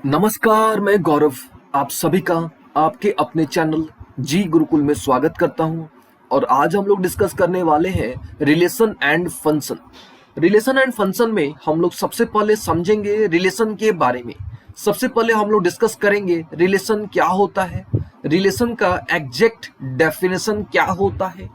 नमस्कार, मैं गौरव आप सभी का आपके अपने चैनल जी गुरुकुल में स्वागत करता हूं। और आज हम लोग डिस्कस करने वाले हैं relation and function. Relation and function में हम लोग सबसे पहले समझेंगे रिलेशन के बारे में। सबसे पहले हम लोग डिस्कस करेंगे रिलेशन क्या होता है, रिलेशन का एग्जैक्ट डेफिनेशन क्या होता है।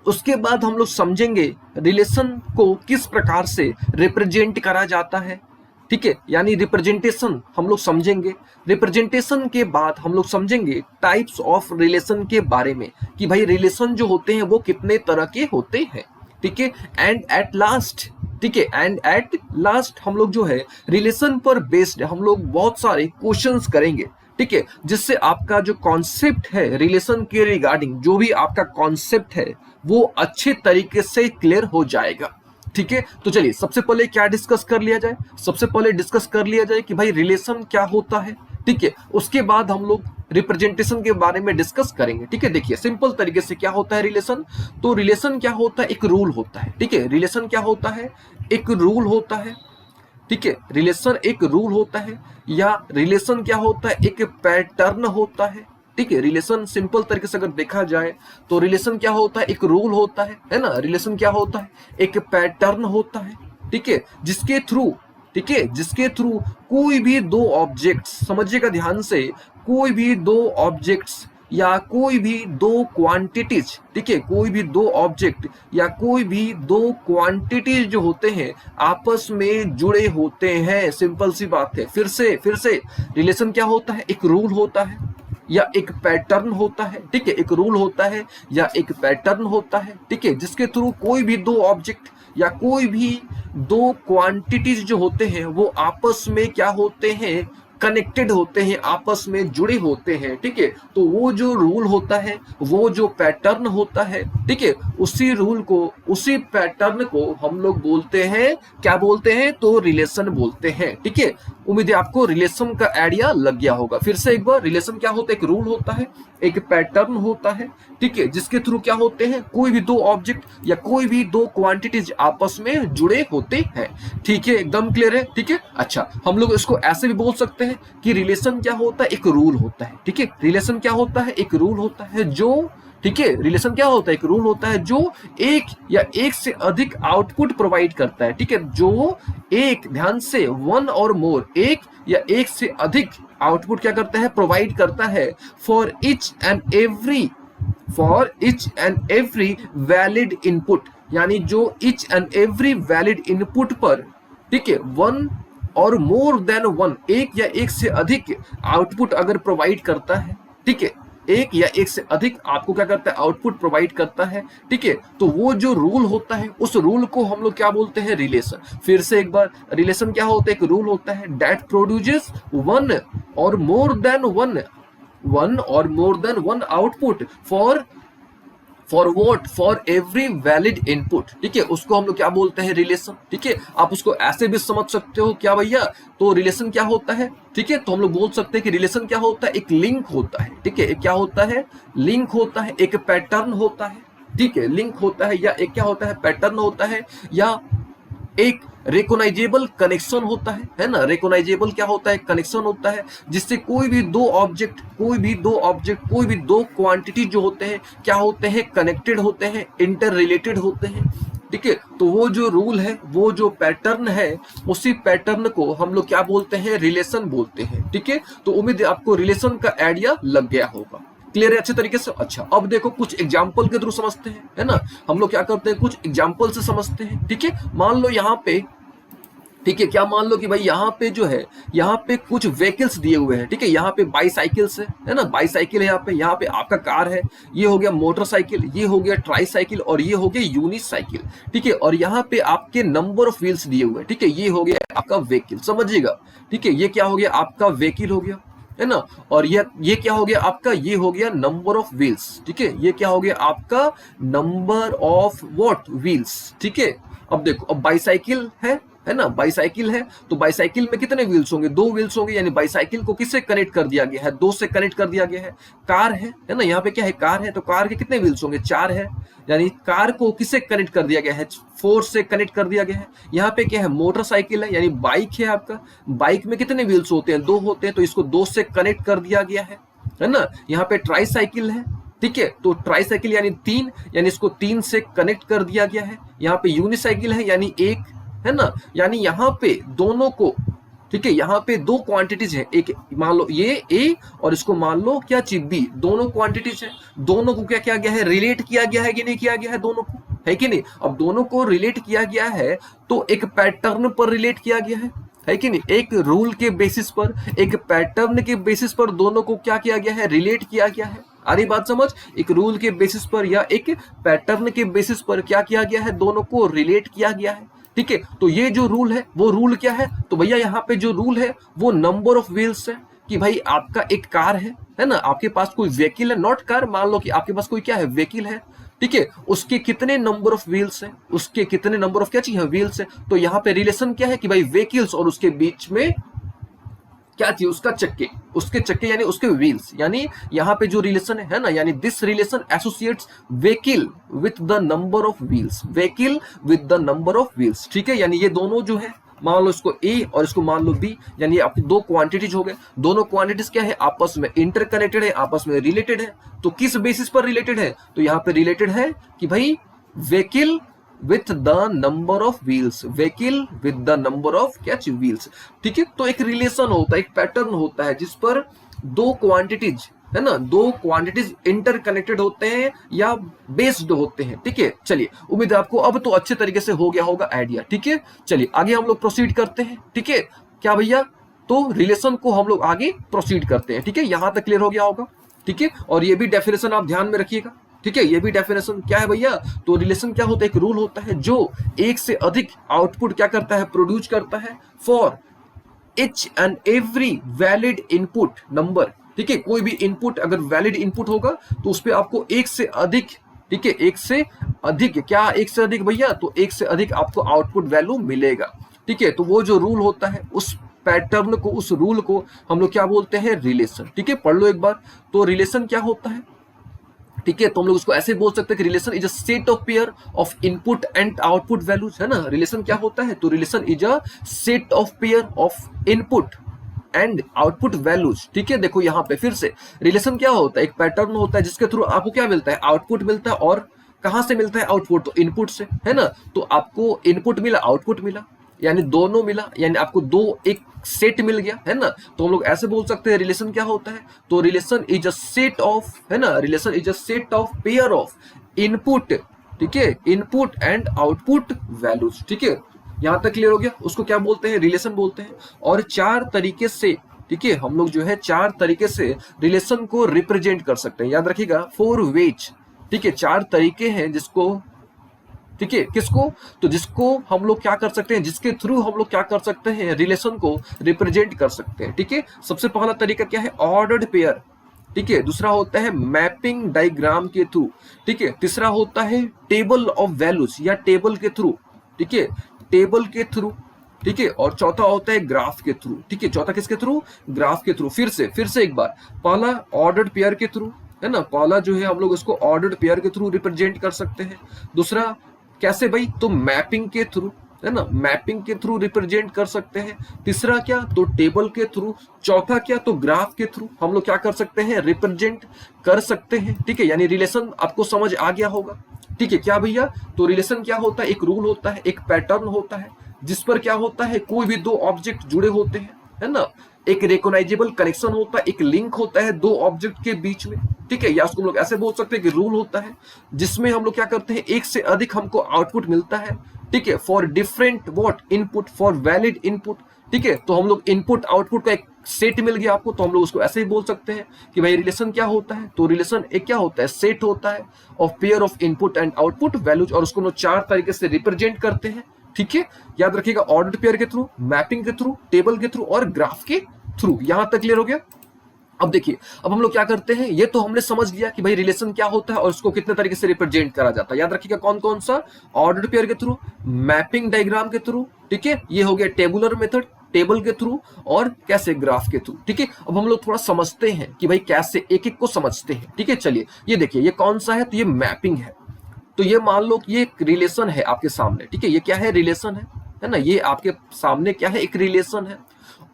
उसके बाद हम लोग समझेंगे रिलेशन को किस प्रकार से रिप्रेजेंट करा जाता है। ठीक है, यानी रिप्रेजेंटेशन हम लोग समझेंगे। रिप्रेजेंटेशन के बाद हम लोग समझेंगे टाइप्स ऑफ रिलेशन के बारे में कि भाई रिलेशन जो होते हैं वो कितने तरह के होते हैं। ठीक है, एंड एट लास्ट, ठीक है, एंड एट लास्ट हम लोग जो है रिलेशन पर बेस्ड हम लोग बहुत सारे क्वेश्चंस करेंगे। ठीक है, जिससे आपका जो कॉन्सेप्ट है रिलेशन के रिगार्डिंग, जो भी आपका कॉन्सेप्ट है वो अच्छे तरीके से क्लियर हो जाएगा। ठीक है, तो चलिए सबसे पहले क्या डिस्कस कर लिया जाए। सबसे पहले डिस्कस कर लिया जाए कि भाई रिलेशन क्या होता है। ठीक है, उसके बाद हम लोग रिप्रेजेंटेशन के बारे में डिस्कस करेंगे। ठीक है, देखिए सिंपल तरीके से क्या होता है रिलेशन। तो रिलेशन क्या होता है, एक रूल होता है। ठीक है, रिलेशन क्या होता है, एक रूल होता है। ठीक है, रिलेशन एक रूल होता है, या रिलेशन क्या होता है, एक पैटर्न होता है। ठीक है, रिलेशन सिंपल तरीके से अगर देखा जाए तो रिलेशन क्या होता है, एक रूल होता है ना। रिलेशन क्या होता है, एक पैटर्न होता है। ठीक है, जिसके थ्रू, ठीक है, जिसके थ्रू कोई भी दो ऑब्जेक्ट्स, समझिएगा ध्यान से, कोई भी दो ऑब्जेक्ट्स या कोई भी दो क्वांटिटीज, ठीक है, कोई भी दो ऑब्जेक्ट या कोई भी दो क्वांटिटीज जो होते हैं आपस में जुड़े होते हैं। सिंपल सी बात है। फिर से रिलेशन क्या होता है, एक रूल होता है या एक पैटर्न होता है। ठीक है, एक रूल होता है या एक पैटर्न होता है। ठीक है, जिसके थ्रू कोई भी दो ऑब्जेक्ट या कोई भी दो क्वांटिटीज जो होते हैं वो आपस में क्या होते हैं, कनेक्टेड होते हैं, आपस में जुड़े होते हैं। ठीक है, तो वो जो रूल होता है, वो जो पैटर्न होता है, ठीक है, उसी रूल को, उसी पैटर्न को हम लोग बोलते हैं, क्या बोलते हैं, तो रिलेशन बोलते हैं। ठीक है, उम्मीद है आपको रिलेशन का आइडिया लग गया होगा। फिर से एक बार, रिलेशन क्या होता है, एक रूल होता है, एक पैटर्न होता है। ठीक है, जिसके थ्रू क्या होते हैं, कोई भी दो ऑब्जेक्ट या कोई भी दो क्वांटिटीज आपस में जुड़े होते हैं। ठीक है, एकदम क्लियर है। ठीक है, अच्छा, हम लोग इसको ऐसे भी बोल सकते हैं कि रिलेशन क्या होता है, एक रूल होता है। ठीक है, रिलेशन क्या होता है, एक रूल होता है जो, ठीक है, रिलेशन क्या होता है, एक रूल होता है जो एक या एक से अधिक आउटपुट प्रोवाइड करता है। ठीक है, जो एक, ध्यान से, वन और मोर, एक या एक से अधिक आउटपुट क्या करता है, प्रोवाइड करता है for each and every valid input. यानी जो each and every valid input पर, ठीक है, वन और मोर देन वन, एक या एक से अधिक आउटपुट अगर प्रोवाइड करता है, ठीक है, एक या एक से अधिक आपको क्या करता है, आउटपुट प्रोवाइड करता है। ठीक है, तो वो जो रूल होता है उस रूल को हम लोग क्या बोलते हैं, रिलेशन। फिर से एक बार, रिलेशन क्या होता है, एक रूल होता है दैट प्रोड्यूसेस वन और more than one output for what, for every valid input. ठीक है, उसको हम लोग क्या बोलते हैं, रिलेशन। ठीक है, आप उसको ऐसे भी समझ सकते हो, क्या भैया, तो रिलेशन क्या होता है। ठीक है, तो हम लोग बोल सकते हैं कि रिलेशन क्या होता है, एक लिंक होता है। ठीक है, एक क्या होता है, लिंक होता है, एक पैटर्न होता है। ठीक है, लिंक होता है या एक क्या होता है, पैटर्न होता है, या एक रेकोनाइजेबल कनेक्शन होता है ना। रेकोनाइजेबल क्या होता है, कनेक्शन होता है, जिससे कोई भी दो ऑब्जेक्ट, कोई भी दो क्वांटिटी जो होते हैं क्या होते हैं, कनेक्टेड होते हैं, इंटर रिलेटेड होते हैं। ठीक है, तो वो जो रूल है, वो जो पैटर्न है, उसी पैटर्न को हम लोग क्या बोलते हैं, रिलेशन बोलते हैं। ठीक है, तो उम्मीद है आपको रिलेशन का आइडिया लग गया होगा। क्लियर है अच्छे तरीके से। अच्छा, अब देखो कुछ एग्जाम्पल के थ्रू समझते हैं, है ना। हम लोग क्या करते हैं, कुछ एग्जाम्पल से समझते हैं। ठीक है, मान लो यहाँ पे, ठीक है, क्या मान लो कि भाई यहाँ पे जो है, यहाँ पे कुछ व्हीकल्स दिए हुए हैं। ठीक है, यहाँ पे बाईसाइकिल्स है ना, बाईसाइकिल है यहाँ पे आपका कार है, ये हो गया मोटरसाइकिल, ये हो गया ट्राईसाइकिल, और ये हो गया यूनिसाइकिल। ठीक है, और यहाँ पे आपके नंबर ऑफ व्हील्स दिए हुए हैं। ठीक है, ये हो गया आपका व्हीकल, समझिएगा। ठीक है, ये क्या हो गया, आपका व्हीकल हो गया, है ना। और ये क्या हो गया आपका, ये हो गया नंबर ऑफ व्हील्स। ठीक है, ये क्या हो गया आपका, नंबर ऑफ व्हाट, व्हील्स। ठीक है, अब देखो, अब बाईसाइकिल है है ना, बाईसाइकिल है तो बाईसाइकिल में कितने व्हील्स होंगे, 2 व्हील्स होंगे, यानी बाईसाइकिल को किससे कनेक्ट कर दिया गया है, 2 से कनेक्ट कर दिया गया है। कार है ना, यहाँ पे क्या है, कार है, तो कार के कितने व्हील्स होंगे, 4 है, यानी कार को किससे कनेक्ट कर दिया गया है, 4 से कनेक्ट कर दिया गया है। यहाँ पे क्या है, मोटरसाइकिल है, यानी बाइक है आपका, बाइक में कितने व्हील्स होते हैं, 2 होते हैं, तो इसको 2 से कनेक्ट कर दिया गया है ना। यहाँ पे ट्राईसाइकिल है, ठीक है, तो ट्राईसाइकिल यानी 3, यानी इसको 3 से कनेक्ट कर दिया गया है। यहाँ पे यूनिसाइकिल है, यानी 1, है ना, यानी यहाँ पे दोनों को, ठीक है, यहाँ पे 2 क्वांटिटीज है, एक मान लो ये ए और इसको मान लो क्या चीज बी, दोनों क्वांटिटीज है, दोनों को क्या किया गया है, रिलेट किया गया है कि नहीं किया गया है, दोनों को, है कि नहीं। अब दोनों को रिलेट किया गया है तो एक पैटर्न पर रिलेट किया गया है कि नहीं, एक रूल के बेसिस पर, एक पैटर्न के बेसिस पर दोनों को क्या किया गया है, रिलेट किया गया है। आ रही बात समझ, एक रूल के बेसिस पर या एक पैटर्न के बेसिस पर क्या किया गया है, दोनों को रिलेट किया गया है, ठीक है। तो ये जो रूल है वो रूल क्या है, तो भैया यहाँ पे जो रूल है वो नंबर ऑफ व्हील्स है, कि भाई आपका एक कार है ना, आपके पास कोई व्हीकल है, नॉट कार, मान लो कि आपके पास कोई क्या है, व्हीकल है, ठीक है, उसके कितने नंबर ऑफ व्हील्स है, उसके कितने नंबर ऑफ क्या चीज है, व्हील्स है। तो यहाँ पे रिलेशन क्या है कि भाई व्हीकल्स और उसके बीच में क्या चीज, उसका चक्के, उसके चक्के यानी उसके व्हील्स, यानी यहाँ पे जो रिलेशन है ना, यानी this relation associates vehicle with the number of wheels, vehicle with the number of wheels, ठीक है। यानी ये दोनों जो है, मान लो इसको ए और इसको मान लो बी, यानी आपकी 2 क्वांटिटीज हो गए, दोनों क्वांटिटीज क्या है, आपस में इंटरकनेक्टेड है, आपस में रिलेटेड है। तो किस बेसिस पर रिलेटेड है, तो यहाँ पे रिलेटेड है कि भाई vehicle with the number of wheels, vehicle with the number of क्या चीज, व्हील्स, ठीक है। तो एक रिलेशन होता है, एक पैटर्न होता है जिस पर 2 क्वांटिटीज, है ना, 2 क्वांटिटीज इंटरकनेक्टेड होते हैं या बेस्ड होते हैं, ठीक है। चलिए, उम्मीद है आपको अब तो अच्छे तरीके से हो गया होगा आइडिया, ठीक है। चलिए आगे हम लोग प्रोसीड करते हैं, ठीक है, क्या भैया, तो रिलेशन को हम लोग आगे प्रोसीड करते हैं, ठीक है, यहां तक क्लियर हो गया होगा, ठीक है। और ये भी डेफिनेशन आप ध्यान में रखिएगा, ठीक है, ये भी डेफिनेशन क्या है भैया, तो रिलेशन क्या होता है, एक रूल होता है जो एक से अधिक आउटपुट क्या करता है, प्रोड्यूस करता है for each and every valid input number, ठीक है, कोई भी इनपुट अगर वैलिड इनपुट होगा तो उस पर आपको एक से अधिक, ठीक है, एक से अधिक, क्या एक से अधिक भैया, तो एक से अधिक आपको आउटपुट वैल्यू मिलेगा, ठीक है। तो वो जो रूल होता है, उस पैटर्न को, उस रूल को हम लोग क्या बोलते हैं, रिलेशन, ठीक है। पढ़ लो एक बार, तो रिलेशन क्या होता है, ठीक है, तो हम लोग उसको ऐसे बोल सकते हैं कि relation is a set of pair of input and output values, है ना। रिलेशन क्या होता है, तो relation is a set of pair of input and output values, ठीक है। देखो यहाँ पे फिर से रिलेशन क्या होता है, एक पैटर्न होता है जिसके थ्रू आपको क्या मिलता है, आउटपुट मिलता है, और कहां से मिलता है आउटपुट, तो इनपुट से, है ना। तो आपको इनपुट मिला, आउटपुट मिला, यानी दोनों मिला, यानी आपको 2 एक सेट मिल गया, है ना। तो हम लोग ऐसे बोल सकते हैं रिलेशन क्या होता है, तो relation is a set of, है ना, relation is a set of pair of input, ठीक है, इनपुट एंड आउटपुट वैल्यूज, ठीक है। यहां तक क्लियर हो गया, उसको क्या बोलते हैं, रिलेशन बोलते हैं। और 4 तरीके से, ठीक है, हम लोग जो है 4 तरीके से रिलेशन को रिप्रेजेंट कर सकते हैं, याद रखिएगा 4 वेज, ठीक है, 4 तरीके हैं जिसको, ठीक है, किसको, तो जिसको हम लोग क्या कर सकते हैं, जिसके थ्रू हम लोग क्या कर सकते हैं, रिलेशन को रिप्रेजेंट कर सकते हैं, ठीक है। सबसे पहला तरीका क्या है, ऑर्डर्ड पेयर, ठीक है। दूसरा होता है मैपिंग डायग्राम के थ्रू, ठीक है। तीसरा होता है टेबल ऑफ वैल्यूज या टेबल के थ्रू, ठीक है, टेबल के थ्रू, ठीक है। और चौथा होता है ग्राफ के थ्रू, ठीक है, चौथा किसके थ्रू, ग्राफ के थ्रू। फिर से एक बार, पहला ऑर्डर्ड पेयर के थ्रू, है ना, पहला जो है हम लोग इसको ऑर्डर्ड पेयर के थ्रू रिप्रेजेंट कर सकते हैं। दूसरा कैसे भाई, तो मैपिंग के थ्रू, है ना, मैपिंग के थ्रू रिप्रेजेंट कर सकते हैं। तीसरा क्या, तो टेबल के थ्रू। चौथा क्या, तो ग्राफ के थ्रू हम लोग क्या कर सकते हैं, रिप्रेजेंट कर सकते हैं, ठीक है। यानी रिलेशन आपको समझ आ गया होगा, ठीक है। क्या भैया, तो रिलेशन क्या होता है, एक रूल होता है, एक पैटर्न होता है जिस पर क्या होता है, कोई भी 2 ऑब्जेक्ट जुड़े होते हैं, है ना, एक रिकॉग्नाइजेबल कनेक्शन होता है, एक लिंक होता है 2 ऑब्जेक्ट के बीच में, ठीक है। या उसको हम लोग ऐसे बोल सकते हैं कि रूल होता है जिसमें हम लोग क्या करते हैं, एक से अधिक हमको आउटपुट मिलता है, ठीक है, for different what input, for valid input, ठीक है। तो हम लोग इनपुट आउटपुट का एक सेट मिल गया आपको, तो हम लोग उसको ऐसे ही बोल सकते हैं कि भाई रिलेशन क्या होता है, तो रिलेशन एक क्या होता है, सेट होता है of pair of input and output values, और उसको हम लोग 4 तरीके से रिप्रेजेंट करते हैं, ठीक है। याद रखिएगा, ऑर्डर्ड पेयर के थ्रू, मैपिंग के थ्रू, टेबल के थ्रू और ग्राफ के थ्रू। यहां तक क्लियर हो गया, अब देखिए, अब हम लोग क्या करते हैं, ये तो हमने समझ लिया कि भाई रिलेशन क्या होता है और उसको कितने तरीके से रिप्रेजेंट करा जाता है। याद रखिएगा कौन कौन सा, ऑर्डर्ड पेयर के थ्रू, मैपिंग डायग्राम के थ्रू, ठीक है, ये हो गया टेबुलर मेथड टेबल के थ्रू, और कैसे ग्राफ के थ्रू। ठीक है, अब हम लोग थोड़ा समझते हैं कि भाई कैसे एक एक को समझते हैं। ठीक है, चलिए ये देखिए ये कौन सा है, तो ये मैपिंग है। तो ये मान लो कि ये एक रिलेशन है आपके सामने। ठीक है, ये क्या है, रिलेशन है ना, ये आपके सामने क्या है, एक रिलेशन है।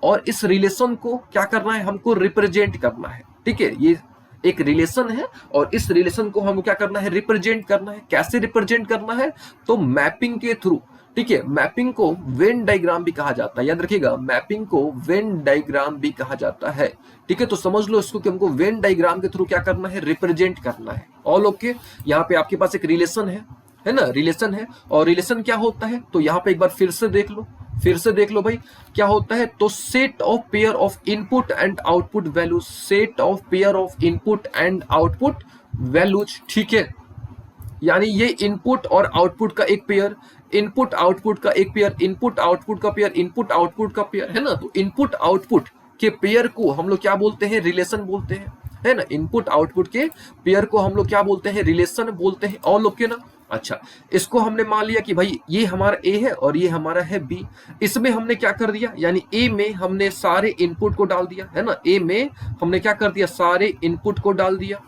और इस रिलेशन को क्या करना है, हमको रिप्रेजेंट करना है। ठीक है, ये एक रिलेशन है और इस रिलेशन को हमको क्या करना है, रिप्रेजेंट करना है। कैसे रिप्रेजेंट करना है, तो मैपिंग के थ्रू। ठीक है, मैपिंग को वेन डायग्राम भी कहा जाता है। याद रखिएगा, मैपिंग को वेन डायग्राम भी कहा जाता है। ठीक है, तो समझ लो इसको कि हमको वेन डायग्राम के थ्रू क्या करना है, रिप्रेजेंट करना है। ऑल ओके, यहाँ पे आपके पास एक रिलेशन है ना, रिलेशन है। और रिलेशन क्या होता है, तो यहाँ पे एक बार फिर से देख लो, फिर से देख लो भाई क्या होता है, तो set of pair of input and output values, set of pair of input and output values. ठीक है, यानी ये इनपुट और आउटपुट का एक पेयर, इनपुट आउटपुट का एक पेयर, इनपुट आउटपुट का पेयर, इनपुट आउटपुट का पेयर, है ना। तो इनपुट आउटपुट के पेयर को हम लोग क्या बोलते हैं, रिलेशन बोलते हैं, है ना। इनपुट आउटपुट के पेयर को हम लोग क्या बोलते हैं, रिलेशन बोलते हैं। ऑल ओके ना। अच्छा, इसको हमने मान लिया कि भाई ये हमारा ए है और ये हमारा है बी। इसमें हमने क्या कर दिया, यानी ए में हमने सारे इनपुट को डाल दिया, है ना। ए में हमने क्या कर दिया, सारे इनपुट को डाल दिया।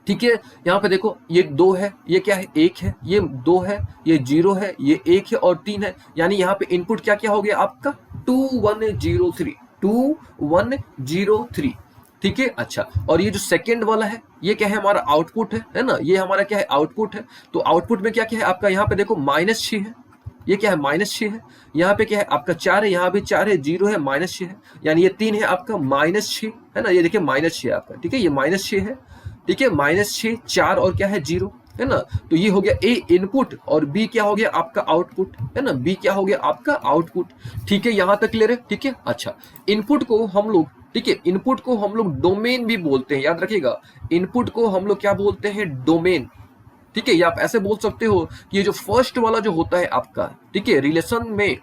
ठीक है, यहाँ पे देखो ये 2 है, ये क्या है, 1 है, ये 2 है, ये 0 है, ये 1 है और 3 है। यानी यहाँ पे इनपुट क्या क्या हो गया आपका, 2103, 2103। ठीक है, अच्छा, और ये जो सेकंड वाला है ये क्या है, हमारा आउटपुट है ना। ये हमारा क्या है, आउटपुट है। तो आउटपुट में क्या क्या है आपका, यहाँ पे देखो -6 है, ये क्या है, -6 है। यहाँ पे क्या है आपका 4 है, यहाँ पे 4 है, 0 है, -6 है। यानी ये 3 है आपका, -6 है ना। ये देखिए -6 आपका, ठीक है, ये -6 है। ठीक है, -6, 4 और क्या है, 0, है ना। तो ये हो गया ए इनपुट और बी क्या हो गया आपका आउटपुट, है ना। बी क्या हो गया आपका आउटपुट। ठीक है, यहां तक क्लियर है। ठीक है, अच्छा, इनपुट को हम लोग, ठीक है, इनपुट को हम लोग डोमेन भी बोलते हैं। याद रखिएगा, इनपुट को हम लोग क्या बोलते हैं, डोमेन। ठीक है, या आप ऐसे बोल सकते हो कि ये जो फर्स्ट वाला जो होता है आपका, ठीक है, रिलेशन में,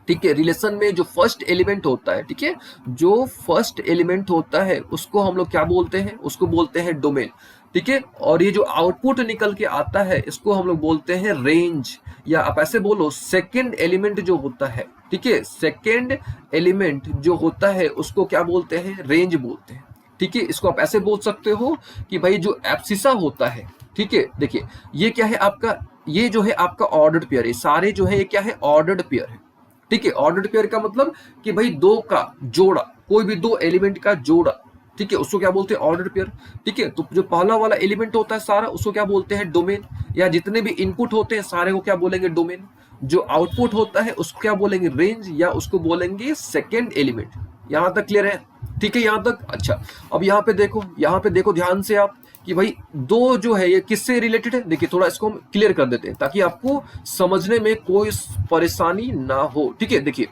ठीक है, रिलेशन में जो फर्स्ट एलिमेंट होता है, ठीक है, जो फर्स्ट एलिमेंट होता है उसको हम लोग क्या बोलते हैं, उसको बोलते हैं डोमेन। ठीक है, और ये जो आउटपुट निकल के आता है इसको हम लोग बोलते हैं रेंज, या आप ऐसे बोलो सेकंड एलिमेंट जो होता है, ठीक है, सेकंड एलिमेंट जो होता है उसको क्या बोलते हैं, रेंज बोलते हैं। ठीक है, इसको आप ऐसे बोल सकते हो कि भाई जो एब्सिसा होता है, ठीक है, देखिए ये क्या है आपका, ये जो है आपका ऑर्डर्ड पेयर है, सारे जो है ये क्या है, ऑर्डर्ड पेयर है। ठीक है, ऑर्डर्ड पेयर का मतलब कि भाई 2 का जोड़ा, कोई भी 2 एलिमेंट का जोड़ा, ठीक है, उसको क्या बोलते हैं, ऑर्डर्ड पेयर। ठीक है, तो जो पहला वाला एलिमेंट होता है सारा, उसको क्या बोलते हैं, डोमेन, या जितने भी इनपुट होते हैं सारे को क्या बोलेंगे, डोमेन। जो आउटपुट होता है उसको क्या बोलेंगे, रेंज, या उसको बोलेंगे सेकेंड एलिमेंट। यहां तक क्लियर है। ठीक है, यहां तक। अच्छा, अब यहाँ पे देखो, यहाँ पे देखो ध्यान से आप कि भाई 2 जो है ये किससे रिलेटेड है। देखिए थोड़ा इसको हम क्लियर कर देते हैं ताकि आपको समझने में कोई परेशानी ना हो। ठीक है, देखिए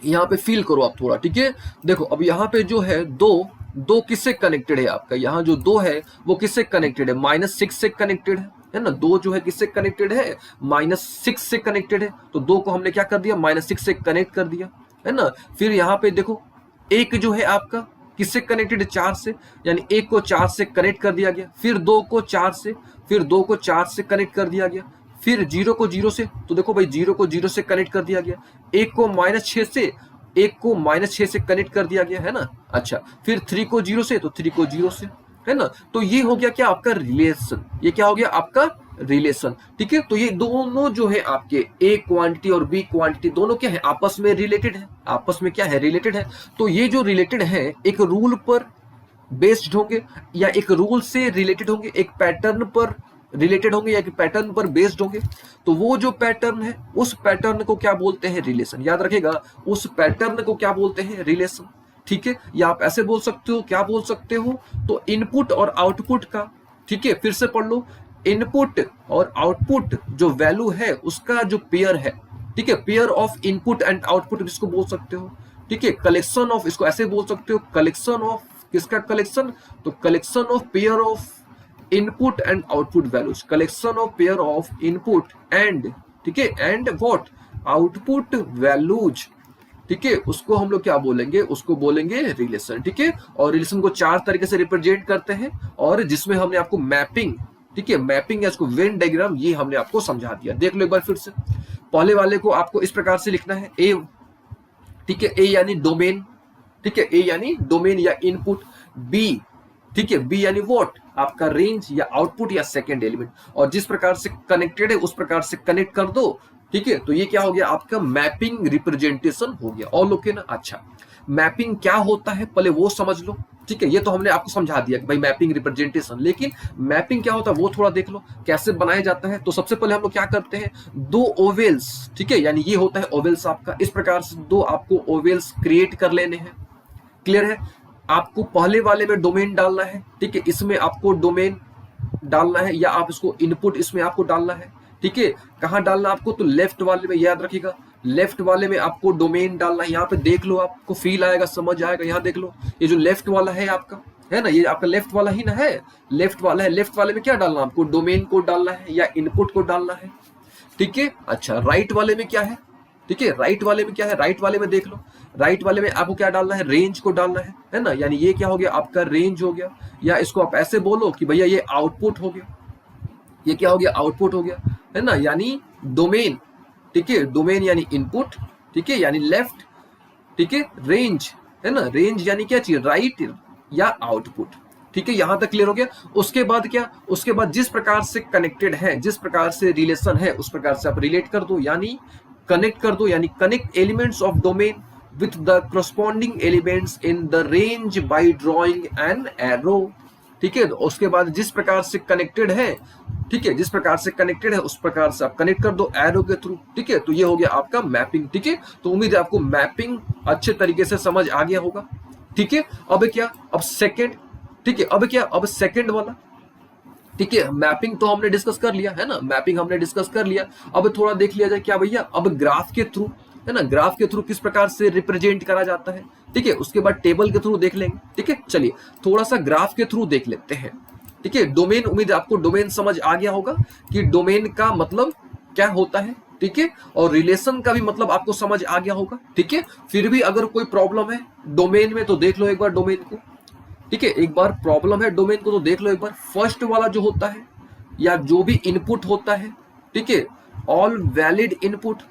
यहाँ पे फील करो आप थोड़ा। ठीक है, देखो अब यहाँ पे जो है 2 किससे कनेक्टेड है आपका, यहाँ जो 2 है वो किससे कनेक्टेड है, -6 से कनेक्टेड है ना। 2 जो है किससे कनेक्टेड है, -6 से कनेक्टेड है। तो 2 को हमने क्या कर दिया, -6 से कनेक्ट कर दिया, है ना। फिर यहाँ पे देखो 1 जो है आपका किससे कनेक्टेड है, 4 से, यानी 1 को 4 से कनेक्ट कर दिया गया। फिर 2 को 4 से, फिर 2 को 4 से कनेक्ट कर दिया गया। फिर 0 को 0 से, तो देखो भाई 0 को 0 से कनेक्ट कर दिया गया। 1 को -6 से, 1 को -6 से कनेक्ट कर दिया गया, है ना। अच्छा, फिर 3 को 0 से, तो 3 को 0 से, है ना। तो ये हो गया क्या आपका रिलेशन, ये क्या हो गया आपका रिलेशन। ठीक है, तो ये दोनों जो है आपके ए क्वांटिटी और बी क्वांटिटी दोनों क्या है, आपस में रिलेटेड है, आपस में क्या है, रिलेटेड है। तो ये जो रिलेटेड है एक रूल पर बेस्ड होंगे, या एक रूल से रिलेटेड होंगे, एक पैटर्न पर रिलेटेड होंगे, या एक पैटर्न पर बेस्ड होंगे। तो वो जो पैटर्न है उस पैटर्न को क्या बोलते हैं, रिलेशन। याद रखेगा, उस पैटर्न को क्या बोलते हैं, रिलेशन। ठीक है, या आप ऐसे बोल सकते हो, क्या बोल सकते हो, तो इनपुट और आउटपुट का, ठीक है, फिर से पढ़ लो, इनपुट और आउटपुट जो वैल्यू है उसका जो पेयर है, ठीक है, pair of input and output इसको बोल सकते हो। ठीक है, कलेक्शन ऑफ, इसको ऐसे बोल सकते हो, कलेक्शन ऑफ किसका कलेक्शन, तो collection of pair of input and output values, collection of pair of input and, ठीक है, एंड व्हाट, आउटपुट वैल्यूज। ठीक है, उसको हम लोग क्या बोलेंगे, उसको बोलेंगे रिलेशन। ठीक है, और रिलेशन को 4 तरीके से रिप्रेजेंट करते हैं, और जिसमें हमने आपको मैपिंग, ठीक है, मैपिंग या इसको वेन डायग्राम, ये हमने आपको समझा दिया। देख लो एक बार फिर से। पहले वाले को आपको इस प्रकार से लिखना है, ए, ठीक है, ए यानी डोमेन, ठीक है, ए यानी डोमेन या इनपुट, बी, ठीक है, बी यानी व्हाट, आपका रेंज या आउटपुट या सेकंड एलिमेंट, और जिस प्रकार से कनेक्टेड है उस प्रकार से कनेक्ट कर दो। ठीक है, तो ये क्या हो गया आपका मैपिंग रिप्रेजेंटेशन हो गया। ऑल ओके ना। अच्छा, मैपिंग क्या होता है पहले वो समझ लो। ठीक है, ये तो हमने आपको समझा दिया कि भाई मैपिंग रिप्रेजेंटेशन, लेकिन मैपिंग क्या होता है वो थोड़ा देख लो कैसे बनाया जाता है। तो सबसे पहले हम लोग क्या करते हैं, दो ओवेल्स, ठीक है, यानी ये होता है ओवेल्स आपका, इस प्रकार से दो आपको ओवेल्स क्रिएट कर लेने हैं। क्लियर है। आपको पहले वाले में डोमेन डालना है, ठीक है, इसमें आपको डोमेन डालना है, या आप इसको इनपुट इसमें आपको डालना है। ठीक है, कहां डालना आपको, तो लेफ्ट वाले में, याद रखिएगा लेफ्ट वाले में आपको डोमेन डालना है। यहाँ पे देख लो, आपको फील आएगा, समझ आएगा। यहाँ देख लो, ये जो लेफ्ट वाला है आपका, है ना, ये आपका लेफ्ट वाला ही ना है, लेफ्ट वाला है। लेफ्ट वाले में क्या डालना, आपको डोमेन को डालना है या इनपुट को डालना है। ठीक है। अच्छा, राइट वाले में क्या है, ठीक है, राइट वाले में क्या है, राइट वाले में देख लो, राइट वाले में आपको क्या डालना है, रेंज को डालना है ना, यानी ये क्या हो गया आपका रेंज हो गया, या इसको आप ऐसे बोलो कि भैया ये आउटपुट हो गया, ये क्या हो गया आउटपुट हो गया, है ना, यानी डोमेन। ठीक है, डोमेन यानी इनपुट, ठीक है, यानी लेफ्ट, ठीक है, रेंज, है ना, रेंज यानी क्या चीज, राइट या आउटपुट। ठीक है, यहां तक क्लियर हो गया। उसके बाद क्या, उसके बाद जिस प्रकार से कनेक्टेड है, जिस प्रकार से रिलेशन है, उस प्रकार से आप रिलेट कर दो, यानी कनेक्ट कर दो, यानी connect elements of domain with the corresponding elements in the range bye drawing an arrow. ठीक है, उसके बाद जिस प्रकार से कनेक्टेड है, ठीक है, जिस प्रकार से कनेक्टेड है उस प्रकार से आप कनेक्ट कर दो एरो के थ्रू। ठीक है, तो ये हो गया आपका मैपिंग। ठीक है, तो उम्मीद है आपको मैपिंग अच्छे तरीके से समझ आ गया होगा। ठीक है, अब क्या, अब सेकंड, ठीक है, अब क्या, अब सेकंड वाला, ठीक है, मैपिंग तो हमने डिस्कस कर लिया है ना, मैपिंग हमने डिस्कस कर लिया। अब थोड़ा देख लिया जाए क्या भैया, अब ग्राफ के थ्रू, है ना, ग्राफ के थ्रू किस प्रकार से रिप्रेजेंट करा जाता है। ठीक है, उसके बाद टेबल के थ्रू देख लेंगे। ठीक है, चलिए थोड़ा सा ग्राफ के थ्रू देख लेते हैं। ठीक है, डोमेन, उम्मीद है आपको डोमेन समझ आ गया होगा कि डोमेन का मतलब क्या होता है। ठीक है, और रिलेशन का भी मतलब आपको समझ आ गया होगा। ठीक है, फिर भी अगर कोई प्रॉब्लम है डोमेन में तो देख लो एक बार डोमेन को। ठीक है, एक बार प्रॉब्लम है डोमेन को तो देख लो एक बार। फर्स्ट वाला जो होता है या जो भी इनपुट होता है, ठीक है, ऑल वैलिड इनपुट,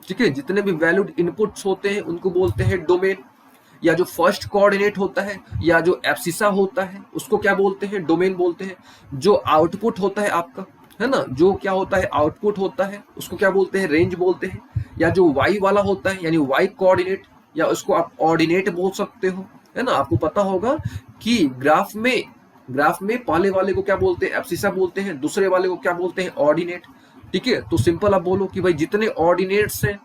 ठीक है, जितने भी वैलिड इनपुट्स होते हैं उनको बोलते हैं डोमेन। या जो फर्स्ट कोऑर्डिनेट होता है या जो एब्सिसा होता है उसको क्या बोलते हैं, डोमेन बोलते हैं। जो आउटपुट होता है आपका, है ना, जो क्या होता है आउटपुट होता है उसको क्या बोलते हैं, रेंज बोलते हैं। या जो वाई वाला होता है यानी वाई कोऑर्डिनेट, या उसको आप ऑर्डिनेट बोल सकते हो, है ना। आपको पता होगा कि ग्राफ में पहले वाले को क्या बोलते हैं, एब्सिसा बोलते हैं, दूसरे वाले को क्या बोलते हैं, ऑर्डिनेट। ठीक है, तो सिंपल आप बोलो कि भाई जितने ऑर्डिनेट्स हैं,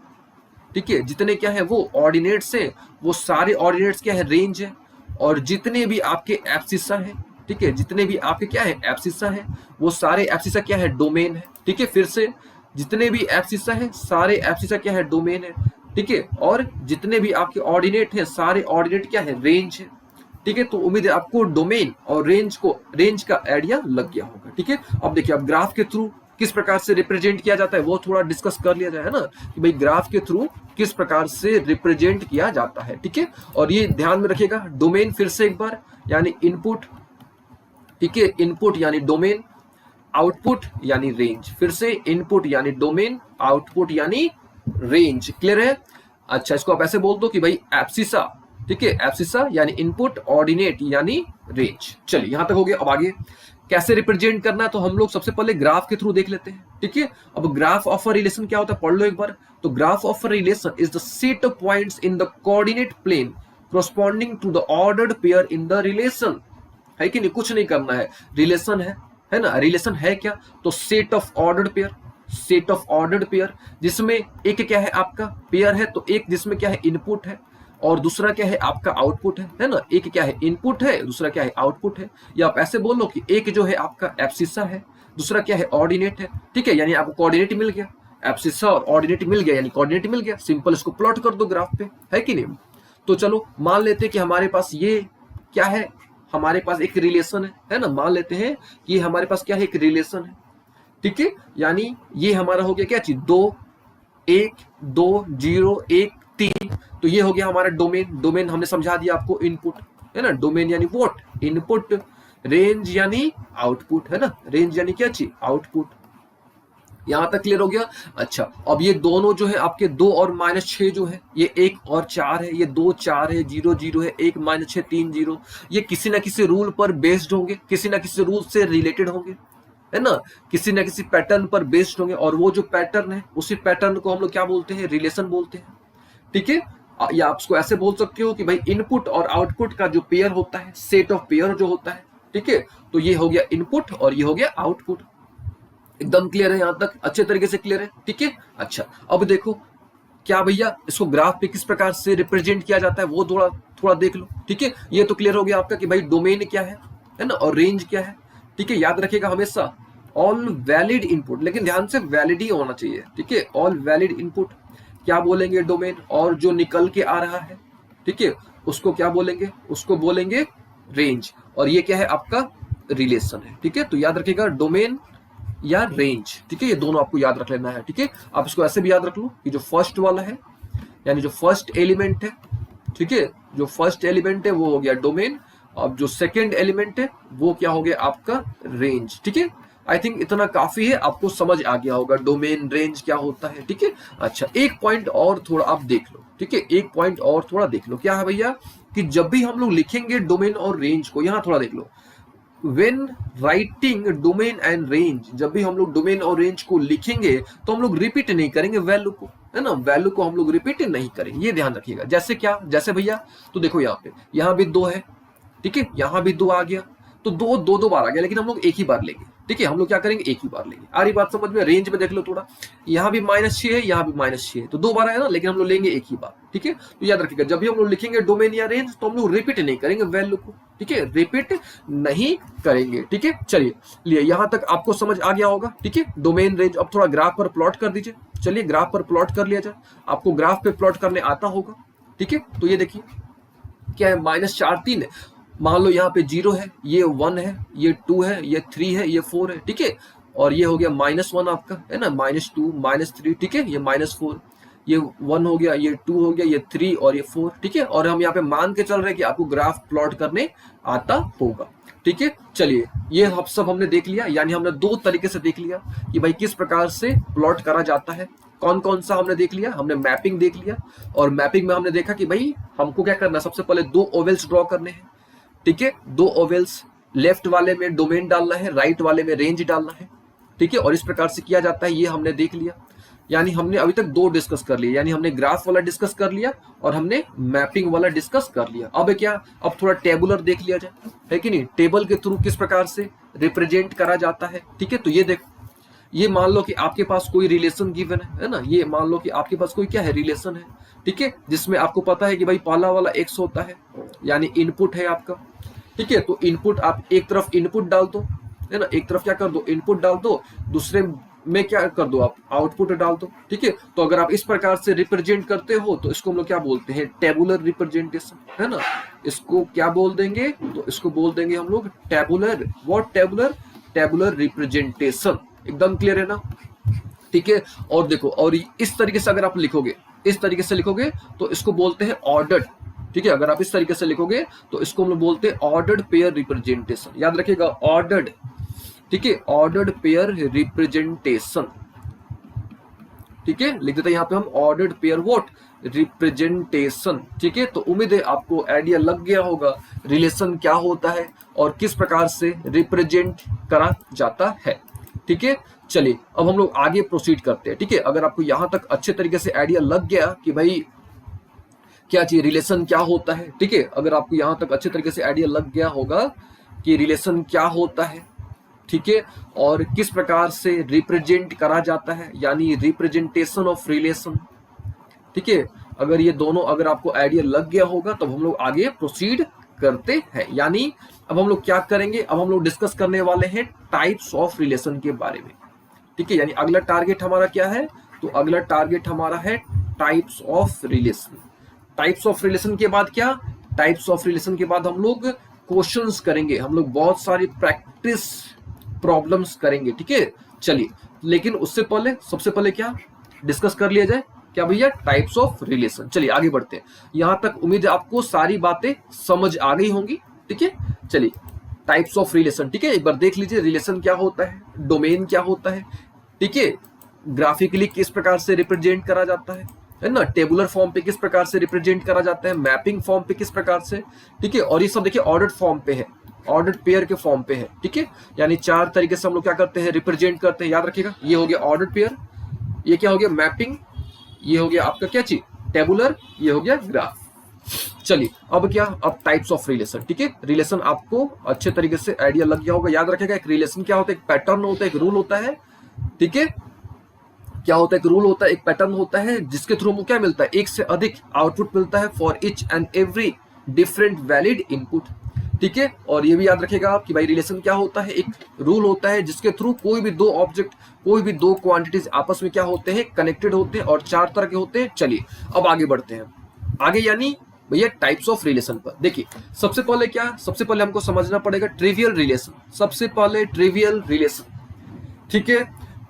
ठीक है, जितने क्या है वो ऑर्डिनेट्स हैं, वो सारे ऑर्डिनेट्स क्या है, रेंज है। और जितने भी आपके एब्सिसा है, ठीक है, जितने भी आपके क्या है एब्सिसा है, वो सारे एब्सिसा क्या है, डोमेन है। ठीक है, फिर से जितने भी एब्सिसा है सारे एब्सिसा क्या है, डोमेन है। ठीक है, और जितने भी आपके ऑर्डिनेट है सारे ऑर्डिनेट क्या है, रेंज है। ठीक है, तो उम्मीद है आपको डोमेन और रेंज का आइडिया लग गया होगा। ठीक है, अब देखिए अब ग्राफ के थ्रू किस प्रकार से रिप्रेजेंट किया जाता है वो थोड़ा डिस्कस कर लिया जाए, है ना, कि भाई ग्राफ के थ्रू किस प्रकार से रिप्रेजेंट किया जाता है। ठीक है, और ये ध्यान में रखिएगा, डोमेन फिर से एक बार यानी इनपुट, ठीक है, इनपुट यानी डोमेन, आउटपुट यानी रेंज, फिर से इनपुट यानी डोमेन, आउटपुट यानी रेंज। क्लियर है। अच्छा, इसको आप ऐसे बोल दो कि भाई एब्सिसा, ठीक है, एब्सिसा यानी इनपुट, ऑर्डिनेट यानी रेंज। चलिए यहां तक हो गया। अब आगे कैसे रिप्रेजेंट करना है तो हम लोग सबसे पहले ग्राफ के थ्रू देख लेते हैं। ठीक है, अब ग्राफ ऑफ अ रिलेशन क्या होता है पढ़ लो एक बार। तो graph of a relation is the set of points in the coordinate plane corresponding to the ordered pair in the relation. है कि नहीं, कुछ नहीं करना है, रिलेशन है ना, रिलेशन है क्या, तो set of ordered pair, set of ordered pair, जिसमें एक क्या है आपका पेयर है, तो एक जिसमें क्या है इनपुट है और दूसरा क्या है आपका आउटपुट है ना। एक क्या है इनपुट है, दूसरा क्या है आउटपुट है। या आप ऐसे बोल लो कि एक जो है आपका एब्सिसा है, दूसरा क्या है ऑर्डिनेट है। ठीक है, यानी आपको कोऑर्डिनेट मिल गया, एब्सिसा और ऑर्डिनेट मिल गया यानी कोऑर्डिनेट मिल गया। सिंपल इसको प्लॉट कर दो ग्राफ पे, है कि नहीं। तो चलो मान लेते हैं कि हमारे पास ये क्या है, हमारे पास एक रिलेशन है ना, मान लेते हैं कि हमारे पास क्या है, एक रिलेशन है। ठीक है, यानी ये हमारा हो गया क्या चीज, 2 1 2 0 1 3, तो ये हो गया हमारा डोमेन। डोमेन हमने समझा दिया आपको, इनपुट है ना, डोमेन यानी व्हाट, इनपुट, रेंज यानी आउटपुट, है ना, रेंज यानी क्या चीज, आउटपुट। यहां तक क्लियर हो गया। अच्छा, अब ये दोनों जो है आपके 2 और -6 जो है, ये 1 और 4 है, ये 2 4 है, 0 0 है, 1 -6 3 0, ये किसी ना किसी रूल पर बेस्ड होंगे, किसी ना किसी रूल से रिलेटेड होंगे, है ना, किसी ना किसी पैटर्न पर बेस्ड होंगे, और वो जो पैटर्न है उसी पैटर्न को हम लोग क्या बोलते हैं, रिलेशन बोलते हैं। ठीक है, या आप उसको ऐसे बोल सकते हो कि भाई इनपुट और आउटपुट का जो पेयर होता है, सेट ऑफ पेयर जो होता है, ठीक है, तो ये हो गया इनपुट और ये हो गया आउटपुट। एकदम क्लियर है, यहां तक अच्छे तरीके से क्लियर है, ठीक है। अच्छा, अब देखो क्या भैया, इसको ग्राफ पे किस प्रकार से रिप्रेजेंट किया जाता है वो थोड़ा थोड़ा देख लो, ठीक है। ये तो क्लियर हो गया आपका कि भाई डोमेन क्या है ना, और रेंज क्या है, ठीक है। याद रखिएगा हमेशा ऑल वैलिड इनपुट, लेकिन ध्यान से वैलिड ही होना चाहिए, ठीक है। ऑल वैलिड इनपुट क्या बोलेंगे, डोमेन, और जो निकल के आ रहा है, ठीक है, उसको क्या बोलेंगे, उसको बोलेंगे रेंज, और ये क्या है आपका रिलेशन है, ठीक है। तो याद रखिएगा डोमेन या रेंज, ठीक है, ये दोनों आपको याद रख लेना है, ठीक है। आप इसको ऐसे भी याद रख लो कि जो फर्स्ट वाला है यानी जो फर्स्ट एलिमेंट है, ठीक है, जो फर्स्ट एलिमेंट है वो हो गया डोमेन, अब जो सेकंड एलिमेंट है वो क्या हो गया आपका रेंज, ठीक है। आई थिंक इतना काफी है, आपको समझ आ गया होगा डोमेन रेंज क्या होता है, ठीक है। अच्छा, एक पॉइंट और थोड़ा आप देख लो, ठीक है, एक पॉइंट और थोड़ा देख लो, क्या है भैया कि जब भी हम लोग लिखेंगे डोमेन और रेंज को, यहां थोड़ा देख लो, when writing domain and range, जब भी हम लोग डोमेन और रेंज को लिखेंगे तो हम लोग रिपीट नहीं करेंगे वैल्यू को, है ना, वैल्यू को हम लोग रिपीट नहीं करेंगे, ये ध्यान रखिएगा। जैसे क्या, जैसे भैया, तो देखो यहाँ पे, यहाँ भी 2 है, ठीक है, यहाँ भी 2 आ गया, तो 2 2 2 बार आ गया, लेकिन हम लोग एक ही बार लेंगे, ठीक है, हम लोग क्या करेंगे, एक ही बार लेंगे। आ रही बात समझ में। रेंज में देख लो थोड़ा, यहाँ भी -6 है, यहाँ भी -6 है, तो 2 बार आया ना, लेकिन हम लोग लेंगे एक ही बार, ठीक है। तो याद रखिएगा जब भी हम लोग लिखेंगे डोमेन या रेंज तो हम लोग रिपीट नहीं करेंगे वैल्यू को, ठीक है, रिपीट नहीं करेंगे, ठीक है। चलिए लिए यहां तक आपको समझ आ गया होगा, ठीक है, डोमेन रेंज। अब थोड़ा ग्राफ पर प्लॉट कर दीजिए, चलिए ग्राफ पर प्लॉट कर लिया जाए, आपको ग्राफ पे प्लॉट करने आता होगा, ठीक है। तो ये देखिए क्या है, -4 3 है, मान लो यहाँ पे 0 है, ये 1 है, ये 2 है, ये 3 है, ये 4 है, ठीक है, और ये हो गया -1 आपका, है ना, -2 -3, ठीक है, ये -4, ये 1 हो गया, ये 2 हो गया, ये 3 और ये 4, ठीक है। और हम यहाँ पे मान के चल रहे हैं कि आपको ग्राफ प्लॉट करने आता होगा, ठीक है। चलिए ये सब हमने देख लिया, यानी हमने 2 तरीके से देख लिया कि भाई किस प्रकार से प्लॉट करा जाता है। कौन कौन सा हमने देख लिया, हमने मैपिंग देख लिया, और मैपिंग में हमने देखा कि भाई हमको क्या करना है, सबसे पहले 2 ओवेल्स ड्रॉ करने हैं, ठीक है, 2 ओवेल्स, लेफ्ट वाले में डोमेन डालना है, राइट वाले में रेंज डालना है, ठीक है, और इस प्रकार से किया जाता है, ये हमने देख लिया। यानी हमने अभी तक 2 डिस्कस कर लिया, यानी हमने ग्राफ वाला डिस्कस कर लिया और हमने मैपिंग वाला डिस्कस कर लिया। अब क्या, अब थोड़ा टेबुलर देख लिया जाए, है कि नहीं, टेबल के थ्रू किस प्रकार से रिप्रेजेंट करा जाता है, ठीक है। तो ये देखो, ये मान लो कि आपके पास कोई रिलेशन गिवन है ना, ये मान लो कि आपके पास कोई क्या है, रिलेशन है, ठीक है, जिसमें आपको पता है कि भाई पहला वाला x होता है, यानी इनपुट है आपका, ठीक है। तो इनपुट आप एक तरफ इनपुट डाल दो, है ना, एक तरफ क्या कर दो, इनपुट डाल दो, दूसरे में क्या कर दो, आप आउटपुट डाल दो, ठीक है। तो अगर आप इस प्रकार से रिप्रेजेंट करते हो तो इसको हम लोग क्या बोलते हैं, टेबुलर रिप्रेजेंटेशन, है ना। इसको क्या बोल देंगे, तो इसको बोल देंगे हम लोग tabular, what, tabular, tabular representation. एकदम क्लियर है ना, ठीक है। और देखो, और इस तरीके से अगर आप लिखोगे, इस तरीके से लिखोगे तो इसको बोलते हैं ऑर्डर्ड, ठीक है। अगर आप इस तरीके से लिखोगे तो इसको हम लोग बोलते हैं ऑर्डर्ड पेयर रिप्रेजेंटेशन। याद रखिएगा ऑर्डर्ड, ठीक है, ऑर्डर्ड पेयर रिप्रेजेंटेशन, ठीक है, लिख देते हैं यहाँ पे हम ऑर्डर्ड पेयर व्हाट, रिप्रेजेंटेशन, ठीक है। तो उम्मीद है आपको आइडिया लग गया होगा रिलेशन क्या होता है और किस प्रकार से रिप्रेजेंट करा जाता है, ठीक है। चलिए अब हम लोग आगे प्रोसीड करते हैं, ठीक है। अगर आपको यहां तक अच्छे तरीके से आइडिया लग गया कि भाई क्या चीज रिलेशन क्या होता है, ठीक है, अगर आपको यहां तक अच्छे तरीके से आइडिया लग गया होगा कि रिलेशन क्या होता है, ठीक है, और किस प्रकार से रिप्रेजेंट करा जाता है, यानी रिप्रेजेंटेशन ऑफ रिलेशन, ठीक है, अगर ये दोनों अगर आपको आइडिया लग गया होगा तो हम लोग आगे प्रोसीड करते हैं। यानी अब हम लोग क्या करेंगे, अब हम लोग डिस्कस करने वाले हैं टाइप्स ऑफ रिलेशन के बारे में, ठीक है। यानी अगला टारगेट हमारा क्या है, तो अगला टारगेट हमारा है types of relation. Types of relation के बाद क्या, टाइप्स ऑफ रिलेशन के बाद हम लोग क्वेश्चंस करेंगे, हम लोग बहुत सारी प्रैक्टिस प्रॉब्लम्स करेंगे, ठीक है। चलिए, लेकिन उससे पहले सबसे पहले क्या डिस्कस कर लिया जाए, क्या भैया, टाइप्स ऑफ रिलेशन। चलिए आगे बढ़ते हैं। यहां तक उम्मीद है आपको सारी बातें समझ आ गई होंगी। ठीक है, चलिए टाइप्स ऑफ रिलेशन। ठीक है, एक बार देख लीजिए रिलेशन क्या होता है, डोमेन क्या होता है, ठीक है, ग्राफिकली किस प्रकार से रिप्रेजेंट करा जाता है ना, टेबुलर फॉर्म पे किस प्रकार से रिप्रेजेंट करा जाता है, मैपिंग फॉर्म पे किस प्रकार से, ठीक है, और ये सब देखिए ऑर्डर्ड फॉर्म पे है, ऑर्डर्ड पेयर के फॉर्म पे है। ठीक है, यानी 4 तरीके से हम लोग क्या करते हैं, रिप्रेजेंट करते हैं। याद रखिएगा, ये हो गया ऑर्डर्ड पेयर, ये क्या हो गया मैपिंग, ये हो गया आपका क्या चीज, टेबुलर, ये हो गया ग्राफ। चलिए अब क्या, अब टाइप्स ऑफ रिलेशन। ठीक है, रिलेशन आपको अच्छे तरीके से आइडिया लग गया होगा। याद रखेगा, एक रिलेशन क्या होता है, एक पैटर्न होता है, एक रूल होता है। ठीक है, क्या होता है, एक रूल होता है, एक पैटर्न होता है, जिसके थ्रू हमको क्या मिलता है, एक से अधिक आउटपुट मिलता है for each and every different valid input. ठीक है, और ये भी याद रखेगा आप कि भाई रिलेशन क्या होता है, एक रूल होता है जिसके थ्रू कोई भी दो ऑब्जेक्ट, कोई भी दो क्वांटिटीज आपस में क्या होते हैं, कनेक्टेड होते हैं, और 4 तरह के होते हैं। चलिए अब आगे बढ़ते हैं, आगे यानी भैया टाइप्स ऑफ रिलेशन पर। देखिए सबसे पहले क्या, सबसे पहले हमको समझना पड़ेगा ट्रिवियल रिलेशन। सबसे पहले ट्रिवियल रिलेशन। ठीक है,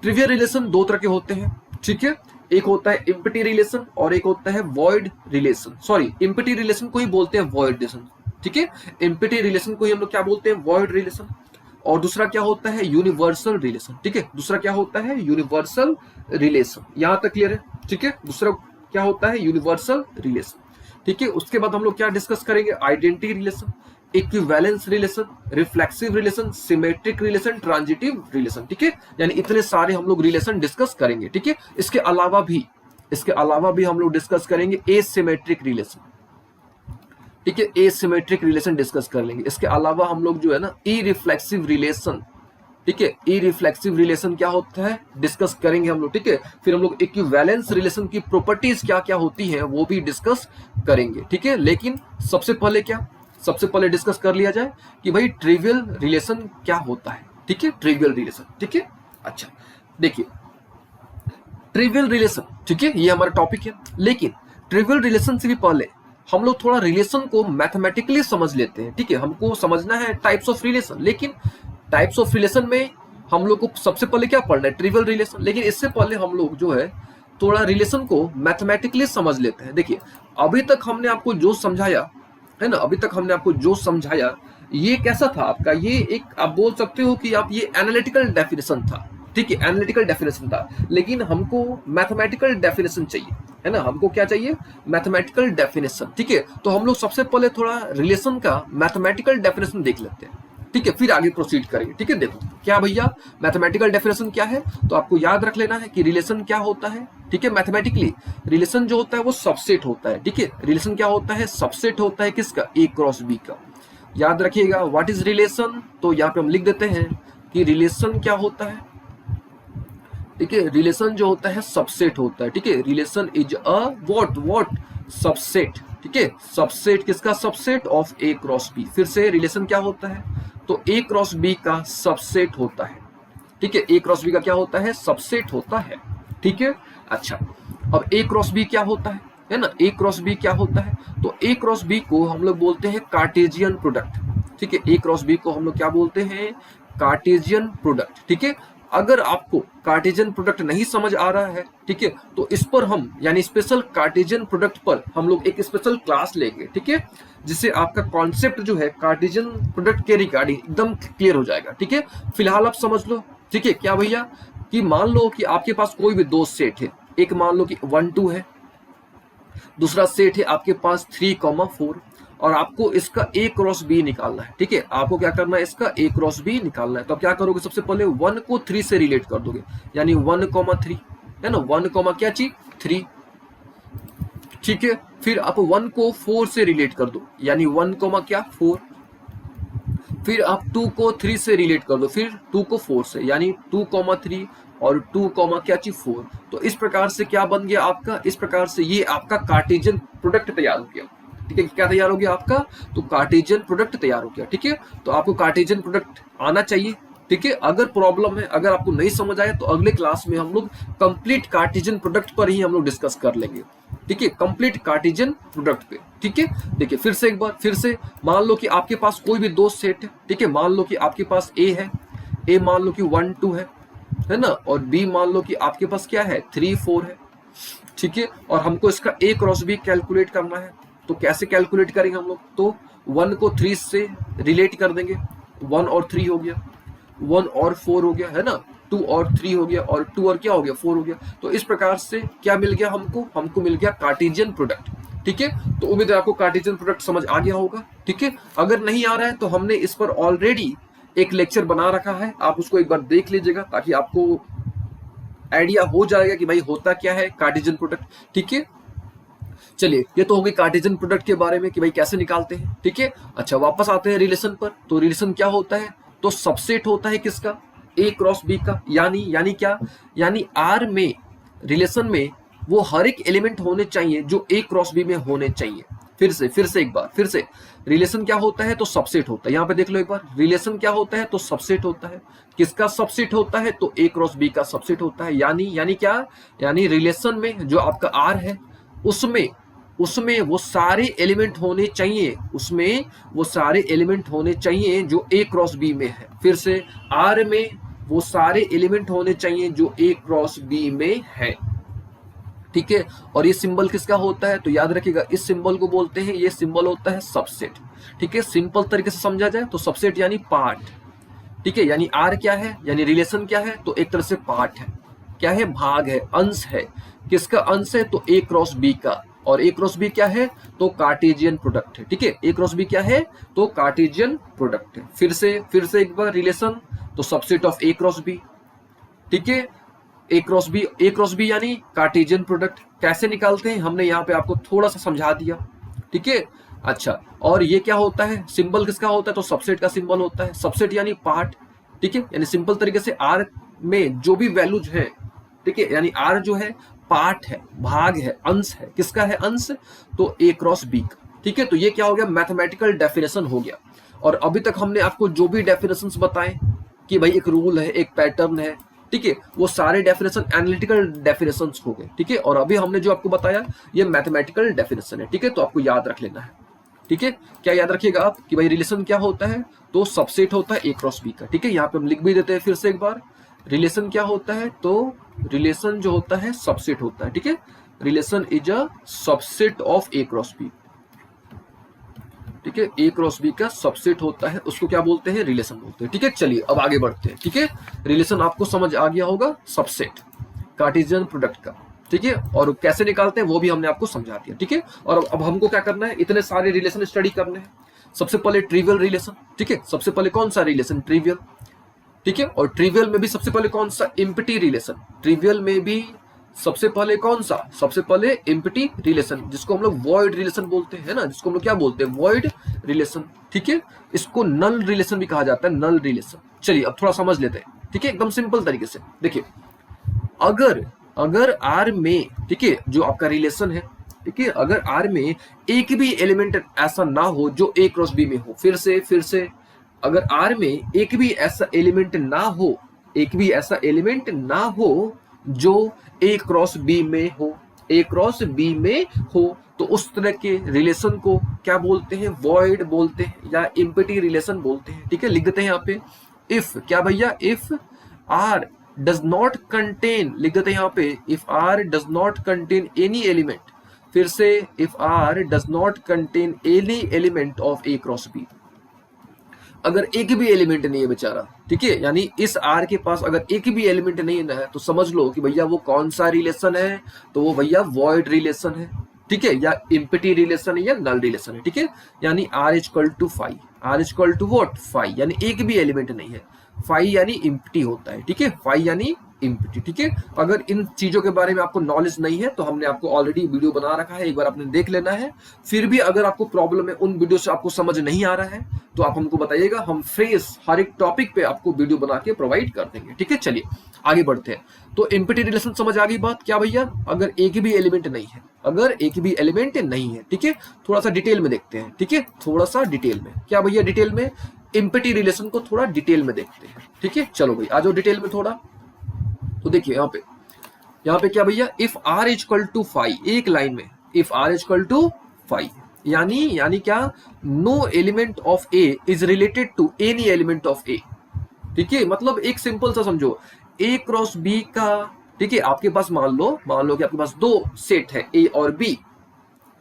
ट्रिवियल रिलेशन 2 तरह के होते हैं। ठीक है, एक होता है एम्प्टी रिलेशन और एक होता है void relation. Sorry, empty relation को ही बोलते हैं वॉइड रिलेशन। ठीक है, एम्प्टी रिलेशन को ही हम लोग क्या बोलते हैं, वॉइड रिलेशन। और दूसरा क्या होता है, यूनिवर्सल रिलेशन। ठीक है, दूसरा क्या होता है, यूनिवर्सल रिलेशन। यहां तक क्लियर है। ठीक है, दूसरा क्या होता है, यूनिवर्सल रिलेशन। ठीक है, उसके बाद हम लोग क्या डिस्कस करेंगे, identity relation, equivalence relation, reflexive relation, symmetric relation, transitive relation. ठीक है, यानी इतने सारे हम लोग रिलेशन डिस्कस करेंगे। ठीक है, इसके अलावा भी हम लोग डिस्कस करेंगे एसिमेट्रिक रिलेशन। ठीक है, एसिमेट्रिक रिलेशन डिस्कस कर लेंगे। इसके अलावा हम लोग जो है ना इरिफ्लेक्सिव रिलेशन, ठीक है, इरिफ्लेक्सिव रिलेशन क्या होता है डिस्कस करेंगे हम लोग। ठीक है, फिर हम लोग इक्विवेलेंस रिलेशन की प्रॉपर्टीज क्या क्या होती हैं वो भी डिस्कस करेंगे। ठीक है, लेकिन सबसे पहले क्या, सबसे पहले डिस्कस कर लिया जाए कि भाई ट्रिवियल रिलेशन क्या होता है। ठीक है, ट्रिवियल रिलेशन। ठीक है, अच्छा देखिए ट्रिवियल रिलेशन, ठीक है, ये हमारा टॉपिक है। लेकिन ट्रिवियल रिलेशन से भी पहले हम लोग थोड़ा रिलेशन को मैथमेटिकली समझ लेते हैं। ठीक है, हमको समझना है टाइप्स ऑफ रिलेशन, लेकिन टाइप्स ऑफ रिलेशन में हम लोग को सबसे पहले क्या पढ़ना है, ट्रिवियल रिलेशन। लेकिन इससे पहले हम लोग जो है थोड़ा रिलेशन को मैथमेटिकली समझ लेते हैं। देखिए अभी तक हमने आपको जो समझाया है ना, अभी तक हमने आपको जो समझाया ये कैसा था आपका, ये एक आप बोल सकते हो कि आप ये एनालिटिकल डेफिनेशन था। ठीक है, एनालिटिकल डेफिनेशन था, लेकिन हमको मैथमेटिकल डेफिनेशन चाहिए, है ना, हमको क्या चाहिए, मैथमेटिकल डेफिनेशन। ठीक है, तो हम लोग सबसे पहले थोड़ा रिलेशन का मैथमेटिकल डेफिनेशन देख लेते हैं। ठीक है, फिर आगे प्रोसीड करेंगे। ठीक है, देखो क्या भैया मैथमेटिकल डेफिनेशन क्या है, तो आपको याद रख लेना है कि रिलेशन क्या होता है। ठीक है, मैथमेटिकली रिलेशन जो होता है वो सबसेट होता है। ठीक है, रिलेशन क्या होता है, सबसेट होता है किसका, ए क्रॉस बी का। याद रखिएगा व्हाट इज रिलेशन, तो यहाँ पे हम लिख देते हैं कि रिलेशन क्या होता है। ठीक है, रिलेशन जो होता है सबसेट होता है। ठीक है, relation is a what subset. ठीक है, सबसेट किसका, subset of A cross B. फिर से रिलेशन क्या होता है, तो ए क्रॉस बी का सबसेट होता है। ठीक है, ए क्रॉस बी का क्या होता है, सबसेट होता है। ठीक है, अच्छा अब ए क्रॉस बी क्या होता है ना, ए क्रॉस बी क्या होता है, तो ए क्रॉस बी को हम लोग बोलते हैं कार्टेशियन प्रोडक्ट। ठीक है, ए क्रॉस बी को हम लोग क्या बोलते हैं, कार्टेशियन प्रोडक्ट। ठीक है, अगर आपको कार्टेशियन प्रोडक्ट नहीं समझ आ रहा है, ठीक है, तो इस पर हम यानी स्पेशल कार्टेशियन प्रोडक्ट पर हम लोग एक स्पेशल क्लास लेंगे। ठीक है, जिससे आपका कॉन्सेप्ट जो है कार्टेशियन प्रोडक्ट के रिगार्डिंग एकदम क्लियर हो जाएगा। ठीक है, फिलहाल आप समझ लो। ठीक है, क्या भैया कि मान लो कि आपके पास कोई भी दो सेट है, एक मान लो कि 1 2 है, दूसरा सेट है आपके पास 3, 4, और आपको इसका ए क्रॉस बी निकालना है। ठीक है, आपको क्या करना है, इसका ए क्रॉस बी निकालना है। तो आप क्या करोगे, सबसे पहले 1 को 3 से रिलेट कर दोगे, यानी 1, 3 है ना, 1, क्या चीज 3। ठीक है, फिर आप 1 को 4 से रिलेट कर दो, यानी 1, क्या 4। फिर आप 2 को 3 से रिलेट कर दो, फिर 2 को 4 से, यानी 2, 3 और 2, क्या चीज 4। तो इस प्रकार से क्या बन गया आपका, इस प्रकार से ये आपका कार्टेशियन प्रोडक्ट तैयार हो गया। ठीक है, क्या तैयार हो गया आपका, तो कार्टेशियन प्रोडक्ट तैयार हो गया। ठीक है, तो आपको कार्टेशियन प्रोडक्ट आना चाहिए। ठीक है, अगर प्रॉब्लम है, अगर आपको नहीं समझ आया तो अगले क्लास में हम लोग कंप्लीट कार्टेशियन प्रोडक्ट पर ही हम लोग डिस्कस कर लेंगे। ठीक है, कंप्लीट कार्टेशियन प्रोडक्ट पे। ठीक है, देखिए फिर से एक बार, फिर से मान लो कि आपके पास कोई भी दो सेट है। ठीक है, मान लो कि आपके पास ए है, ए मान लो कि 1 2 है ना, और बी मान लो कि आपके पास क्या है 3 4 है। ठीक है, और हमको इसका ए क्रॉस बी कैलकुलेट करना है। तो कैसे कैलकुलेट करेंगे हम लोग, तो 1 को 3 से रिलेट कर देंगे, 1 और 3 हो गया, 1 और 4 हो गया, है ना, 2 और 3 हो गया, और 2 और क्या हो गया, 4 हो गया। तो इस प्रकार से क्या मिल गया हमको मिल गया कार्टेशियन प्रोडक्ट। ठीक है, तो उम्मीद है आपको कार्टेशियन प्रोडक्ट समझ आ गया होगा। ठीक है, अगर नहीं आ रहा है तो हमने इस पर ऑलरेडी एक लेक्चर बना रखा है, आप उसको एक बार देख लीजिएगा ताकि आपको आइडिया हो जाएगा कि भाई होता क्या है कार्टेशियन प्रोडक्ट। ठीक है, चलिए ये तो हो गई कार्टेशियन प्रोडक्ट के बारे में कि भाई कैसे निकालते हैं। ठीक है, अच्छा वापस आते हैं रिलेशन पर। तो रिलेशन क्या होता है, तो सबसेट होता है किसका, ए क्रॉस बी का। यानी क्या, यानी आर में, रिलेशन में वो हर एक एलिमेंट होने चाहिए जो ए क्रॉस बी में होने चाहिए। फिर से एक बार फिर से, रिलेशन क्या होता है, तो सबसेट होता है। यहाँ पे देख लो एक बार, रिलेशन क्या होता है, तो सबसेट होता है। किसका सबसेट होता है, तो ए क्रॉस बी का सबसेट होता है। यानी क्या, यानी रिलेशन में जो आपका आर है उसमें उसमें वो सारे एलिमेंट होने चाहिए, उसमें वो सारे एलिमेंट होने चाहिए जो ए क्रॉस बी में है। फिर से, आर में वो सारे एलिमेंट होने चाहिए जो ए क्रॉस बी में है। ठीक है, और ये सिंबल किसका होता है, तो याद रखिएगा इस सिंबल को बोलते हैं, ये सिंबल होता है सबसेट। ठीक है, सिंपल तरीके से समझा जाए तो सबसेट यानी पार्ट। ठीक है, यानी आर क्या है, यानी रिलेशन क्या है, तो एक तरह से पार्ट है, क्या है, भाग है, अंश है। किसका अंश है, तो ए क्रॉस बी का। और ए क्रॉस बी क्या है, तो कार्टेशियन प्रोडक्ट है। ठीक है, ए क्रॉस बी क्या है, तो कार्टेशियन प्रोडक्ट है। फिर से एक बार, रिलेशन तो subset of A cross B. ठीक है, ए क्रॉस बी यानी कार्टेशियन प्रोडक्ट। कैसे निकालते हैं, हमने यहाँ पे आपको थोड़ा सा समझा दिया। ठीक है, अच्छा, और ये क्या होता है, सिंबल किसका होता है, तो सबसेट का सिंबल होता है। सबसेट यानी पार्ट। ठीक है, यानी सिंपल तरीके से आर में जो भी वैल्यूज है, ठीक है, यानी आर जो है पार्ट है, भाग है, अंश है। किसका है अंश, तो ए क्रॉस बी का। ठीक है, तो ये क्या हो गया, मैथमेटिकल डेफिनेशन हो गया। और अभी तक हमने आपको जो भी डेफिनेशंस बताए कि भाई एक रूल है, एक पैटर्न है, ठीक है, वो सारे डेफिनेशन एनालिटिकल डेफिनेशंस हो गए। ठीक है, और अभी हमने जो आपको बताया ये मैथमेटिकल डेफिनेशन है। ठीक है, तो आपको याद रख लेना है। ठीक है, क्या याद रखिएगा आप कि भाई रिलेशन क्या होता है, तो सबसेट होता है ए क्रॉस बी का। ठीक है, यहाँ पे हम लिख भी देते हैं फिर से एक बार, रिलेशन क्या होता है, तो रिलेशन जो होता है सबसेट होता है। ठीक है, relation is a subset of A cross B. ठीक है, ए क्रॉस बी का सबसेट होता है, उसको क्या बोलते हैं, रिलेशन बोलते हैं। ठीक है, चलिए अब आगे बढ़ते हैं। ठीक है, रिलेशन आपको समझ आ गया होगा, सबसेट कार्टेशियन प्रोडक्ट का। ठीक है, और कैसे निकालते हैं वो भी हमने आपको समझा दिया। ठीक है, और अब हमको क्या करना है, इतने सारे रिलेशन स्टडी करने हैं। सबसे पहले ट्रिवियल रिलेशन। ठीक है, सबसे पहले कौन सा रिलेशन, ट्रिवियल। ठीक है, और ट्रिवियल में भी सबसे पहले कौन सा, एम्प्टी रिलेशन। ट्रिवियल में भी सबसे पहले कौन सा, सबसे पहले एम्प्टी रिलेशन, जिसको हम लोग वॉइड रिलेशन बोलते हैं ना, जिसको हम लोग क्या बोलते हैं, वॉइड रिलेशन। ठीक है, इसको नल रिलेशन भी कहा जाता है, नल रिलेशन। चलिए अब थोड़ा समझ लेते हैं। ठीक है, एकदम सिंपल तरीके से देखिए, अगर आर में, ठीक है, जो आपका रिलेशन है, ठीक है, अगर आर में एक भी एलिमेंट ऐसा ना हो जो ए क्रॉस बी में हो। फिर से, अगर आर में एक भी ऐसा एलिमेंट ना हो, एक भी ऐसा एलिमेंट ना हो जो ए क्रॉस बी में हो, ए क्रॉस बी में हो, तो उस तरह के रिलेशन को क्या बोलते हैं, वॉइड बोलते हैं या एम्प्टी रिलेशन बोलते हैं। ठीक है, लिख देते हैं यहाँ पे, इफ क्या भैया, if R does not contain, लिख देते हैं यहाँ पे, if R does not contain any element. फिर से, if R does not contain any element of A cross B, अगर एक भी एलिमेंट नहीं है बेचारा। ठीक है, यानी इस आर के पास अगर एक भी एलिमेंट नहीं है तो समझ लो कि भैया वो कौन सा रिलेशन है, तो वो भैया वॉइड रिलेशन है। ठीक है, या एम्प्टी रिलेशन है या नल रिलेशन है। ठीक है, यानी R equal to five, R equal to what, five, यानी एक भी एलिमेंट नहीं है। फाइव यानी एम्प्टी होता है। ठीक है, फाइव यानी एम्प्टी। ठीक है, अगर इन चीजों के बारे में आपको नॉलेज नहीं है तो हमने आपको ऑलरेडी वीडियो बना रखा है, एक बार आपने देख लेना है। फिर भी अगर आपको प्रॉब्लम है, उन वीडियो से आपको समझ नहीं आ रहा है, तो आप हमको बताइएगा, हम फ्रेश हर एक टॉपिक पे आपको वीडियो बना के प्रोवाइड कर देंगे। ठीक है, चलिए आगे बढ़ते हैं। तो एम्प्टी रिलेशन समझ आ गई बात, क्या भैया, अगर एक भी एलिमेंट नहीं है, अगर एक भी एलिमेंट नहीं है। ठीक है, थोड़ा सा डिटेल में देखते हैं। ठीक है, थोड़ा सा डिटेल में, क्या भैया, डिटेल में एम्प्टी रिलेशन को थोड़ा डिटेल में देखते हैं। ठीक है, चलो भाई आ जाओ डिटेल में थोड़ा। तो देखिए यहाँ पे क्या भैया, इफ आर इक्वल टू 5, एक लाइन में, इफ आर इक्वल टू 5, यानी क्या, no element of A is related to any element of A. ठीक है, मतलब एक सिंपल सा समझो, ए क्रॉस बी का ठीक है, आपके पास मान लो कि आपके पास दो सेट है ए और बी,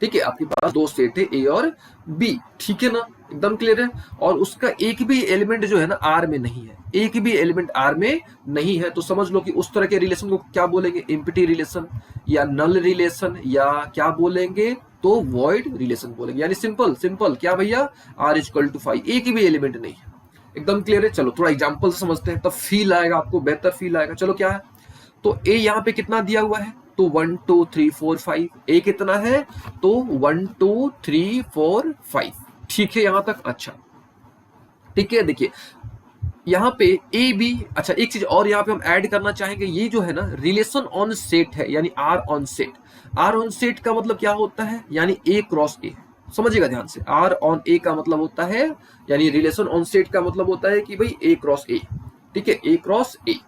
ठीक है, आपके पास दो सेट है ए और बी, ठीक है ना, एकदम क्लियर है। और उसका एक भी एलिमेंट जो है ना आर में नहीं है, एक भी एलिमेंट आर में नहीं है, तो समझ लो कि उस तरह के रिलेशन को क्या बोलेंगे, एम्प्टी रिलेशन या नल रिलेशन या क्या बोलेंगे, तो वॉइड रिलेशन बोलेंगे। यानी सिंपल सिंपल क्या भैया, आर इक्वल टू 5, एक भी एलिमेंट नहीं है, एकदम क्लियर है। चलो थोड़ा एग्जाम्पल से समझते हैं, तब फील आएगा आपको, बेहतर फील आएगा। चलो क्या है, तो ए यहाँ पे कितना दिया हुआ है, तो 1 2 3 4 5, ए कितना है, तो 1 2 3 4 5, ठीक है यहां तक, अच्छा ठीक है। देखिए यहाँ पे ए बी, अच्छा एक चीज और यहाँ पे हम ऐड करना चाहेंगे, ये जो है ना रिलेशन ऑन सेट है, यानी R on set. R on set का मतलब क्या होता है, यानी ए क्रॉस ए, समझिएगा ध्यान से, आर ऑन ए का मतलब होता है, यानी रिलेशन ऑन सेट का मतलब होता है कि भाई ए क्रॉस ए, ठीक है, ए क्रॉस ए,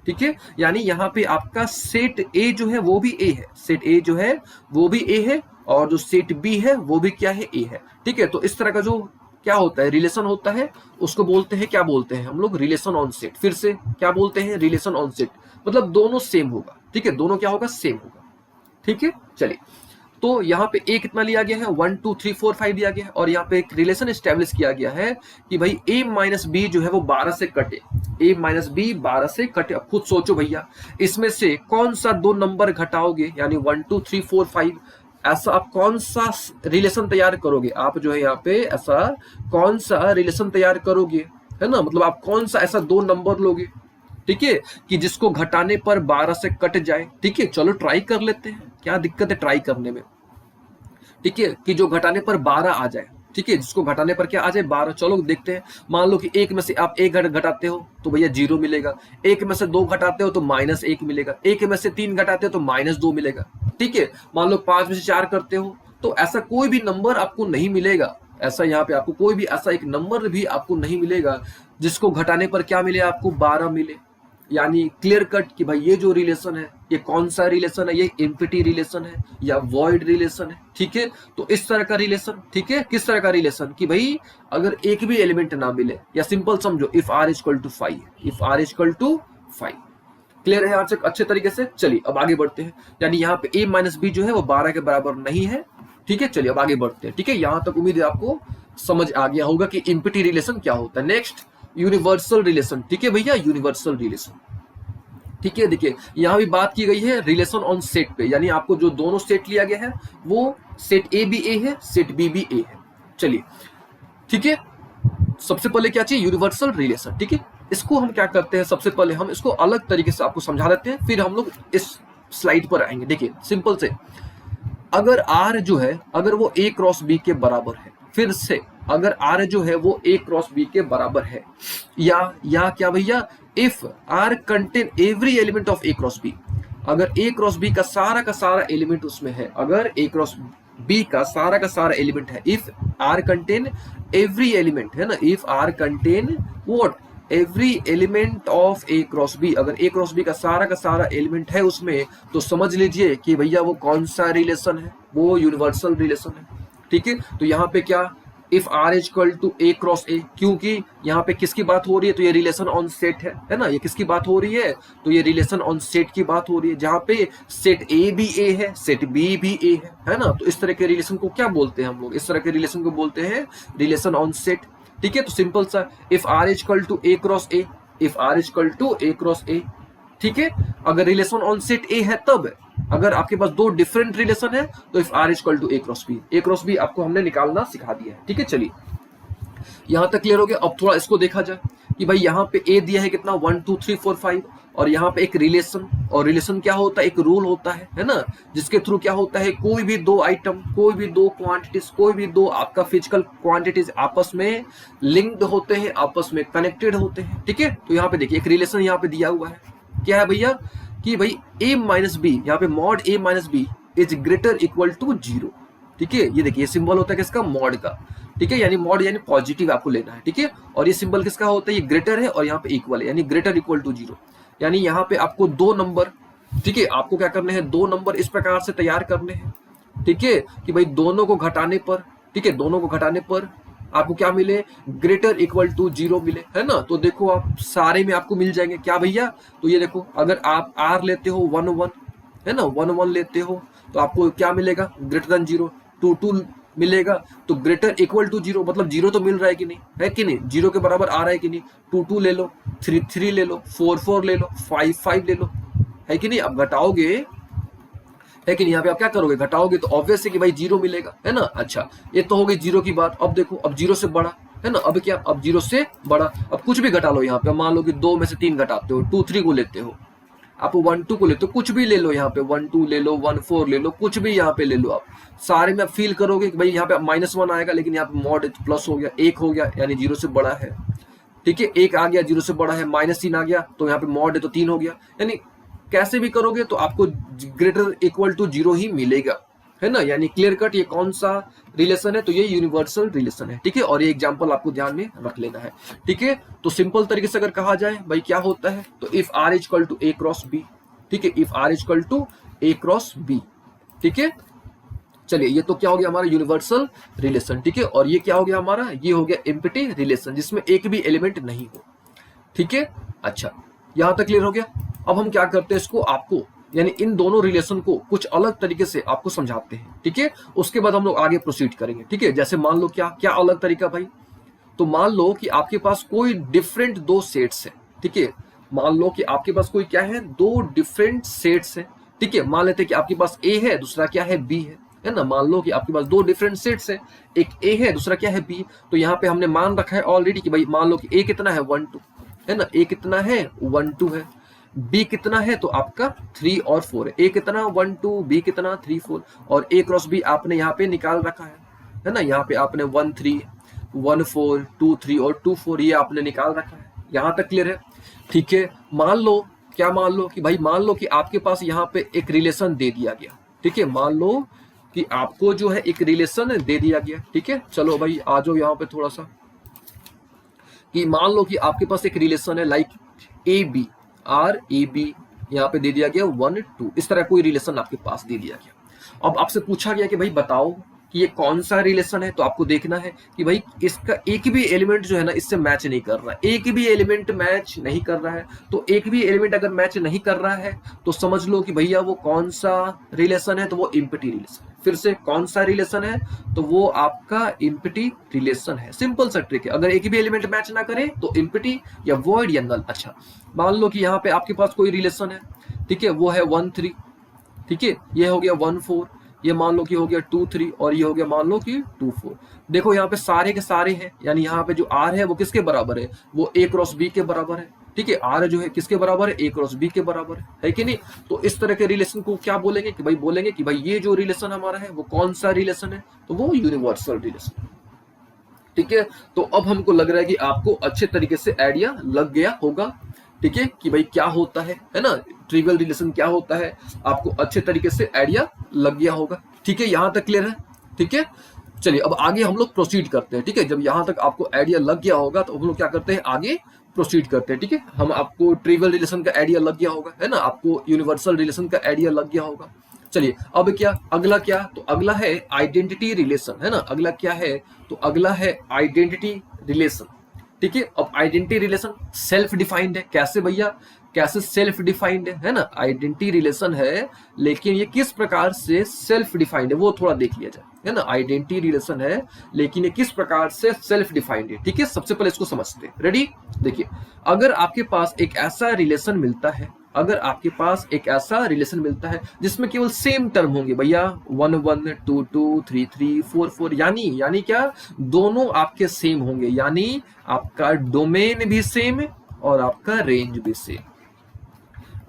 ठीक है। यानी यहाँ पे आपका सेट ए जो है वो भी ए है, सेट ए जो है वो भी ए है, और जो सेट बी है वो भी क्या है, ए है, ठीक है। तो इस तरह का जो क्या होता है रिलेशन होता है, उसको बोलते हैं, क्या बोलते हैं हम लोग, रिलेशन ऑन सेट। फिर से क्या बोलते हैं, रिलेशन ऑन सेट, मतलब दोनों सेम होगा, ठीक है, दोनों क्या होगा, सेम होगा, ठीक है। चलिए, तो यहाँ पे ए कितना लिया गया है, 1 2 3 4 5 दिया गया है, और यहाँ पे एक रिलेशन एस्टेब्लिश किया गया है कि भाई ए माइनस बी जो है वो 12 से कटे, ए माइनस बी 12 से कटे। अब खुद सोचो भैया, इसमें से कौन सा दो नंबर घटाओगे, यानी 1 2 3 4 5, ऐसा आप कौन सा रिलेशन तैयार करोगे, आप जो है यहाँ पे ऐसा कौन सा रिलेशन तैयार करोगे, है ना, मतलब आप कौन सा ऐसा दो नंबर लोगे, ठीक है, कि जिसको घटाने पर 12 से कट जाए, ठीक है। चलो ट्राई कर लेते हैं, क्या दिक्कत है ट्राई करने में, ठीक है, कि जो घटाने पर 12 आ जाए, ठीक है, जिसको घटाने पर क्या आ जाए, 12। चलो देखते हैं, मान लो कि एक में से आप एक घटाते हो तो भैया 0 मिलेगा, एक में से 2 घटाते हो तो -1 मिलेगा, एक में से 3 घटाते हो तो -2 मिलेगा, ठीक है। मान लो 5 में से 4 करते हो तो ऐसा कोई भी नंबर आपको नहीं मिलेगा, ऐसा यहाँ पे आपको कोई भी ऐसा एक नंबर भी आपको नहीं मिलेगा जिसको घटाने पर क्या मिले, आपको 12 मिले। यानी क्लियर कट कि भाई ये जो रिलेशन है ये कौन सा रिलेशन है, ये एम्प्टी रिलेशन है या वॉइड रिलेशन है, ठीक है। तो इस तरह का रिलेशन, ठीक है, किस तरह का रिलेशन कि भाई अगर एक भी एलिमेंट ना मिले, या सिंपल समझो if R equal to 5, if R equal to 5, clear है आज अच्छे तरीके से। चलिए अब आगे बढ़ते हैं, यानी यहाँ पे a माइनस बी जो है वो 12 के बराबर नहीं है, ठीक है। चलिए अब आगे बढ़ते हैं, ठीक है, यहां तक उम्मीद है आपको समझ आ गया होगा कि एम्प्टी रिलेशन क्या होता है। नेक्स्ट यूनिवर्सल रिलेशन, ठीक है भैया, यूनिवर्सल रिलेशन, ठीक है। देखिए यहां भी बात की गई है रिलेशन ऑन सेट पे, यानी आपको जो दोनों सेट लिया गया है वो सेट ए भी ए है, सेट बी भी ए है। चलिए ठीक है, सबसे पहले क्या चाहिए, यूनिवर्सल रिलेशन, ठीक है। इसको हम क्या करते हैं, सबसे पहले हम इसको अलग तरीके से आपको समझा देते हैं, फिर हम लोग इस स्लाइड पर आएंगे। देखिए सिंपल से, अगर आर जो है अगर वो ए क्रॉस बी के बराबर है, फिर से अगर आर जो है वो ए क्रॉस बी के बराबर है, या क्या भैया, if R contain every element of A cross B, अगर ए क्रॉस बी का सारा एलिमेंट उसमें है, अगर ए क्रॉस बी का सारा एलिमेंट है, if R contain every element, है ना, if R contain what, every element of A cross B, अगर ए क्रॉस बी का सारा एलिमेंट है उसमें, तो समझ लीजिए कि भैया वो कौन सा रिलेशन है, वो यूनिवर्सल रिलेशन है, ठीक है। तो यहाँ पे क्या, if R equal to A cross A, क्योंकि यहाँ पे किसकी बात हो रही है, तो ये रिलेशन ऑन सेट है ना, ये किसकी बात हो रही है, तो ये रिलेशन ऑन सेट की बात हो रही है, जहाँ पे सेट ए भी ए है, सेट बी भी ए है ना। तो इस तरह के रिलेशन को क्या बोलते हैं हम लोग, इस तरह के रिलेशन को बोलते हैं रिलेशन ऑन सेट, ठीक है। तो सिंपल सा, if R equal to A cross A, if R equal to A cross A, ठीक है। अगर रिलेशन ऑन सेट ए है तब, अगर आपके पास दो डिफरेंट रिलेशन है तो if R equal to A cross B आपको हमने निकालना सिखा दिया है, ठीक है। चलिए यहां तक क्लियर हो गया। अब थोड़ा इसको देखा जाए कि भाई यहाँ पे ए दिया है कितना, 1 2 3 4 5, और यहाँ पे एक रिलेशन, और रिलेशन क्या होता है, एक रूल होता है ना, जिसके थ्रू क्या होता है, कोई भी दो आइटम, कोई भी दो क्वांटिटीज, कोई भी दो आपका फिजिकल क्वांटिटीज आपस में लिंक्ड होते हैं, आपस में कनेक्टेड होते हैं, ठीक है। तो यहाँ पे देखिए एक रिलेशन यहाँ पे दिया हुआ है, क्या है भैया, कि भाई a माइनस बी, यहाँ पे mod a minus B is greater equal to 0, ठीक है। ये देखिए सिंबल होता है किसका, मॉड का, ठीक है, यानी मॉड यानी पॉजिटिव आपको लेना है, ठीक है। और ये सिंबल किसका होता है, ये ग्रेटर है और यहाँ पे इक्वल है, यानी ग्रेटर इक्वल टू 0, यानी यहाँ पे आपको दो नंबर, ठीक है, आपको क्या करने हैं, दो नंबर इस प्रकार से तैयार करने हैं, ठीक है, कि भाई दोनों को घटाने पर, ठीक है, दोनों को घटाने पर आपको क्या मिले, ग्रेटर इक्वल टू 0 मिले, है ना। तो देखो आप सारे में आपको मिल जाएंगे क्या भैया, तो ये देखो अगर आप r लेते हो 1 1, है ना, 1 1 लेते हो तो आपको क्या मिलेगा, ग्रेटर देन 0, 2 2 मिलेगा, तो ग्रेटर इक्वल टू 0 मतलब 0 तो मिल रहा है कि नहीं, है कि नहीं, 0 के बराबर आ रहा है कि नहीं, 2 2 ले लो, 3 3 ले लो, 4 4 ले लो, 5 5 ले लो, है कि नहीं। अब घटाओगे, है कि नहीं, यहाँ पे आप क्या करोगे, घटाओगे तो ऑब्वियस है कि भाई 0 मिलेगा, है ना। अच्छा, ये तो हो गई 0 की बात। अब देखो अब 0 से बड़ा, है ना, अब क्या, अब 0 से बड़ा, अब कुछ भी घटा लो यहाँ पे, मान लो कि 2 में से 3 घटाते हो, 2 3 को लेते हो, आप 1 2 को लेते हो, कुछ भी ले लो यहाँ पे, 1 2 ले लो, 1 4 ले लो, कुछ भी यहाँ पे ले लो, आप सारे में आप फील करोगे कि भाई यहाँ पे -1 आएगा, लेकिन यहाँ पे मॉड प्लस हो गया, 1 हो गया यानी 0 से बड़ा है, ठीक है, 1 आ गया 0 से बड़ा है, -3 आ गया तो यहाँ पे मॉड है तो 3 हो गया, यानी कैसे भी करोगे तो आपको ग्रेटर इक्वल टू 0 ही मिलेगा, है ना। यानी क्लियर कट ये कौन सा रिलेशन है, तो ये यूनिवर्सल रिलेशन है, ठीक है। और ये एग्जांपल आपको ध्यान में रख लेना है, ठीक है। तो सिंपल तरीके से अगर कहा जाए भाई क्या होता है, तो if r equal to a cross b, ठीक है, if r equal to a cross b, ठीक है। चलिए ये तो क्या हो गया हमारा यूनिवर्सल रिलेशन, ठीक है। और ये क्या हो गया हमारा, ये हो गया एम्प्टी रिलेशन जिसमें एक भी एलिमेंट नहीं हो, ठीक है। अच्छा, यहां तक क्लियर हो गया। अब हम क्या करते हैं, इसको आपको यानी इन दोनों रिलेशन को कुछ अलग तरीके से आपको समझाते हैं, ठीक है। उसके बाद हम लोग आगे प्रोसीड करेंगे, ठीक है। जैसे मान लो क्या क्या अलग तरीका भाई, तो मान लो कि आपके पास कोई डिफरेंट 2 सेट्स है, ठीक है। मान लो कि आपके पास कोई क्या है, 2 डिफरेंट सेट्स है, ठीक है। मान लेते हैं कि आपके पास ए है, दूसरा क्या है, बी है ना। मान लो कि आपके पास 2 डिफरेंट सेट्स है, एक ए है, दूसरा क्या है, बी। तो यहाँ पे हमने मान रखा है ऑलरेडी कि भाई मान लो कि ए कितना है, 1 2, है ना, ए कितना है, 1 2 है, बी कितना है, तो आपका 3 और 4 है, ए कितना 1 2, बी कितना 3 4, और ए क्रॉस बी आपने यहाँ पे निकाल रखा है ना। यहाँ पे आपने 1 3 1 4 2 3 और 2 4 ये आपने निकाल रखा है, यहाँ तक क्लियर है, ठीक है। मान लो क्या, मान लो कि भाई मान लो कि आपके पास यहाँ पे एक रिलेशन दे दिया गया, ठीक है। मान लो कि आपको जो है एक रिलेशन दे दिया गया, ठीक है। चलो भाई आ जाओ यहाँ पे थोड़ा सा, कि मान लो कि आपके पास एक रिलेशन है like A B, R A B, यहाँ पे दे दिया गया 1 2, इस तरह कोई रिलेशन आपके पास दे दिया गया। अब आपसे पूछा गया कि भाई बताओ कि ये कौन सा रिलेशन है, तो आपको देखना है कि भाई इसका एक भी एलिमेंट जो है ना इससे मैच नहीं कर रहा है, एक भी एलिमेंट मैच नहीं कर रहा है। तो एक भी एलिमेंट अगर मैच नहीं कर रहा है तो समझ लो कि भैया वो कौन सा रिलेशन है, तो वो एम्प्टी रिलेशन है। फिर से कौन सा रिलेशन है, तो वो आपका एम्प्टी रिलेशन है। सिंपल सा ट्रिक है, अगर एक भी एलिमेंट मैच ना करे तो एम्प्टी या वॉइड या नल। अच्छा, मान लो कि यहाँ पे आपके पास कोई रिलेशन है, ठीक है, वो है 1 3, ठीक है, ये हो गया 1 4, ये मान लो कि हो गया 2 3, और ये हो गया मान लो कि 2 4। देखो यहाँ पे सारे के सारे हैं, यानी यहाँ पे जो आर है वो किसके बराबर है, वो ए क्रॉस बी के बराबर है, ठीक है। आर जो है किसके बराबर है, ए क्रॉस बी के बराबर है कि नहीं। तो इस तरह के रिलेशन को क्या बोलेंगे कि भाई बोलेंगे कि भाई ये जो रिलेशन हमारा है वो कौन सा रिलेशन है, तो वो यूनिवर्सल रिलेशन, ठीक है। तो अब हमको लग रहा है कि आपको अच्छे तरीके से आइडिया लग गया होगा, ठीक है, कि भाई क्या होता है ना, ट्रिवियल रिलेशन क्या होता है, आपको अच्छे तरीके से आइडिया लग गया होगा, ठीक है। यहां तक क्लियर है, ठीक है। चलिए अब आगे हम लोग प्रोसीड करते हैं, ठीक है। जब यहां तक आपको आइडिया लग गया होगा तो हम लोग क्या करते हैं, आगे प्रोसीड करते हैं, ठीक है। हम आपको ट्रिवियल रिलेशन का आइडिया लग गया होगा, है ना, आपको यूनिवर्सल रिलेशन का आइडिया लग गया होगा। चलिए अब क्या, अगला क्या, तो अगला है आइडेंटिटी रिलेशन, है ना। अगला क्या है, तो अगला है आइडेंटिटी रिलेशन, ठीक है। अब आइडेंटिटी रिलेशन सेल्फ डिफाइंड है, कैसे भैया, कैसे सेल्फ डिफाइंड है ना, आइडेंटिटी रिलेशन है लेकिन ये किस प्रकार से सेल्फ डिफाइंड है वो थोड़ा देख लिया जाए, है ना। आइडेंटिटी रिलेशन है लेकिन ये किस प्रकार से सेल्फ डिफाइंड है, ठीक है। सबसे पहले इसको समझते हैं, रेडी। देखिए, अगर आपके पास एक ऐसा रिलेशन मिलता है, अगर आपके पास एक ऐसा रिलेशन मिलता है जिसमें केवल सेम टर्म होंगे भैया, 1 1 2 2 3 3 4 4, यानी क्या, दोनों आपके सेम होंगे, यानी आपका डोमेन भी सेम है और आपका रेंज भी सेम।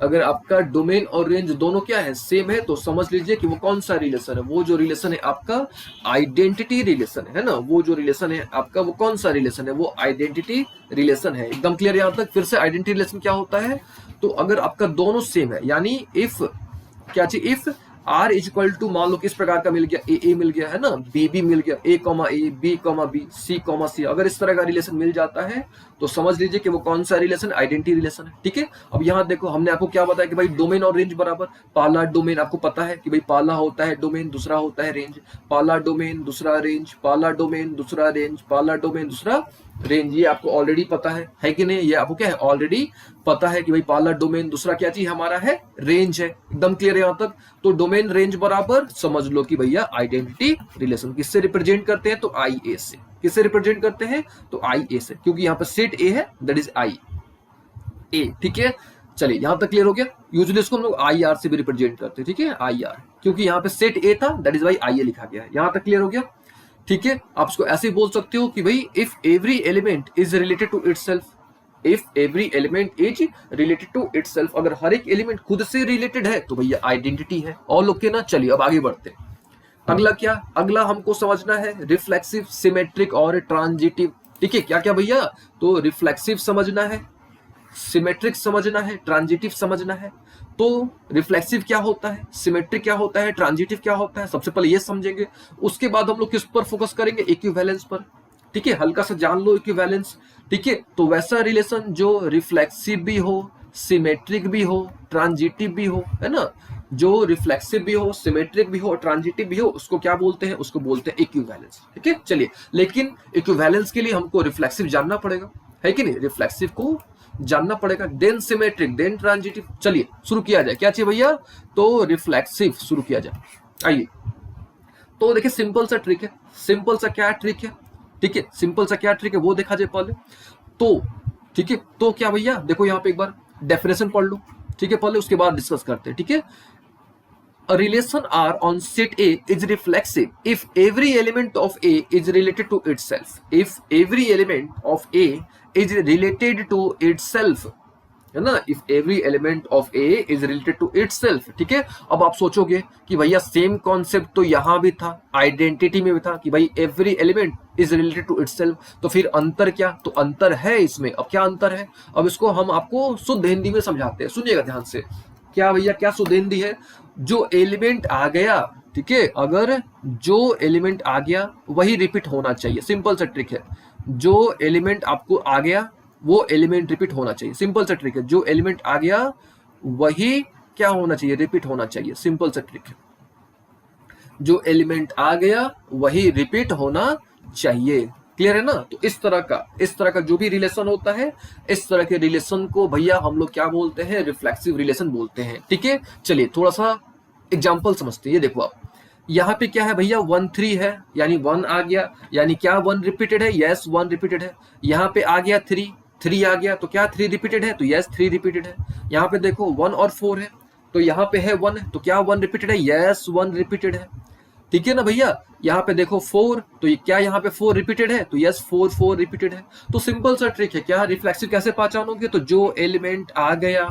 अगर आपका डोमेन और रेंज दोनों क्या है, सेम है, तो समझ लीजिए कि वो कौन सा रिलेशन है, वो जो रिलेशन है आपका आइडेंटिटी रिलेशन है ना। वो जो रिलेशन है आपका वो कौन सा रिलेशन है, वो आइडेंटिटी रिलेशन है। एकदम क्लियर यहां तक। फिर से आइडेंटिटी रिलेशन क्या होता है, तो अगर आपका दोनों सेम है, यानी इफ क्या चाहिए, if R is equal to मान लो किस प्रकार का मिल गया, ए मिल गया है ना, बी मिल गया, ए कॉमा ए, B comma B, C comma सी, अगर इस तरह का रिलेशन मिल जाता है तो समझ लीजिए कि वो कौन सा रिलेशन, आइडेंटिटी रिलेशन है। ठीक है, अब यहाँ देखो हमने आपको क्या बताया कि भाई डोमेन और रेंज बराबर, पहला डोमेन आपको पता है कि भाई पहला होता है डोमेन, दूसरा होता है रेंज, पहला डोमेन दूसरा रेंज, पहला डोमेन दूसरा रेंज, पहला डोमेन दूसरा रेंज, ये आपको ऑलरेडी पता है कि नहीं, ये आपको क्या है ऑलरेडी पता है कि भाई पहला डोमेन दूसरा क्या चीज हमारा है, रेंज है, एकदम क्लियर है यहां तक। तो डोमेन रेंज बराबर समझ लो कि भैया आइडेंटिटी रिलेशन, किससे रिप्रेजेंट करते हैं तो आई ए से, किससे रिप्रेजेंट करते हैं तो आई ए से, क्योंकि यहाँ पे सेट ए है दैट इज आई ए। ठीक है, चलिए यहां तक क्लियर हो गया। यूजुअली इसको हम लोग आई आर से भी रिप्रेजेंट करते हैं, ठीक है आई आर, क्योंकि यहाँ पे सेट ए था दैट इज वाई आई ए लिखा गया है। यहां तक क्लियर हो गया। ठीक है, आप इसको ऐसे बोल सकते हो कि भाई if every element is related to itself, if every element is related to itself, अगर हर एक एलिमेंट खुद से रिलेटेड है तो भैया आइडेंटिटी है। और लोग के ना, चलिए अब आगे बढ़ते हैं। अगला क्या, अगला हमको समझना है रिफ्लेक्सिव, सिमेट्रिक और ट्रांजिटिव। ठीक है, क्या क्या भैया, तो रिफ्लेक्सिव समझना है, सिमेट्रिक समझना है, ट्रांजिटिव समझना है। तो रिफ्लेक्सिव क्या होता है, सिमेट्रिक क्या होता है, ट्रांजिटिव क्या होता है, सबसे पहले ये समझेंगे। उसके बाद हम लोग किस पर फोकस करेंगे, इक्विवेलेंस पर। ठीक है, हल्का सा जान लो इक्विवेलेंस। ठीक है, तो वैसा रिलेशन जो रिफ्लेक्सिव भी हो, सिमेट्रिक भी हो, ट्रांजिटिव भी हो, है ना, जो रिफ्लेक्सिव भी हो, सिमेट्रिक भी हो, ट्रांजिटिव भी हो, उसको क्या बोलते हैं, उसको बोलते हैं इक्विवेलेंस। ठीक है, चलिए, लेकिन इक्विवेलेंस के लिए हमको रिफ्लेक्सिव जानना पड़ेगा, है कि नहीं, रिफ्लेक्सिव को जानना पड़ेगा, देन सिमेट्रिक, देन ट्रांजिटिव। चलिए शुरू किया जाए, क्या चाहिए भैया, तो रिफ्लेक्सिव शुरू किया जाए। आइए, तो देखिए सिंपल सा ट्रिक है, सिंपल सा क्या ट्रिक है, ठीक है, सिंपल सा क्या ट्रिक है वो देखा जाए पहले तो। ठीक है, तो क्या भैया देखो यहाँ पे एक बार डेफिनेशन पढ़ लो, ठीक है, पहले उसके बाद डिस्कस करते हैं। ठीक है, a relation R on set A is reflexive if every element of A is related to itself. If every element of A is related to itself, है ना, if every element of A is related to itself. ठीक है, अब आप सोचोगे कि भैया same concept तो यहां भी था, आइडेंटिटी में भी था कि भाई every element is related to itself, तो फिर अंतर क्या, तो अंतर है इसमें। अब क्या अंतर है, अब इसको हम आपको शुद्ध हिंदी में समझाते हैं, सुनिएगा ध्यान से। क्या भैया, क्या शुद्ध हिंदी है, जो एलिमेंट आ गया, ठीक है, अगर जो एलिमेंट आ गया वही रिपीट होना चाहिए, सिंपल सा ट्रिक है। जो एलिमेंट आपको आ गया वो एलिमेंट रिपीट होना चाहिए, सिंपल सा ट्रिक है। जो एलिमेंट आ गया वही क्या होना चाहिए, रिपीट होना चाहिए, सिंपल सा ट्रिक है। जो एलिमेंट आ गया वही रिपीट होना चाहिए, क्लियर है ना। तो इस तरह का जो भी रिलेशन होता है, इस तरह के रिलेशन को भैया हम लोग क्या बोलते हैं, रिफ्लेक्सिव रिलेशन बोलते हैं। ठीक है, चलिए थोड़ा सा एग्जांपल समझते हैं। ये देखो आप, यहाँ पे क्या है भैया, 1 3 है, यानी 1 आ गया, यानी क्या 1 रिपीटेड है, यस 1 रिपीटेड है। यहाँ पे आ गया 3 आ गया, तो क्या 3 रिपीटेड है, तो यस 3 रिपीटेड है। यहाँ पे देखो 1 और 4 है, तो यहाँ पे है 1, तो क्या 1 रिपीटेड है, यस 1 रिपीटेड है। ठीक है ना भैया, यहाँ पे देखो 4, तो ये क्या यहाँ पे 4 रिपीटेड है, तो यस 4 रिपीटेड है। तो सिंपल सा ट्रिक है, क्या रिफ्लेक्सिव कैसे पहचानोगे, तो जो एलिमेंट आ गया,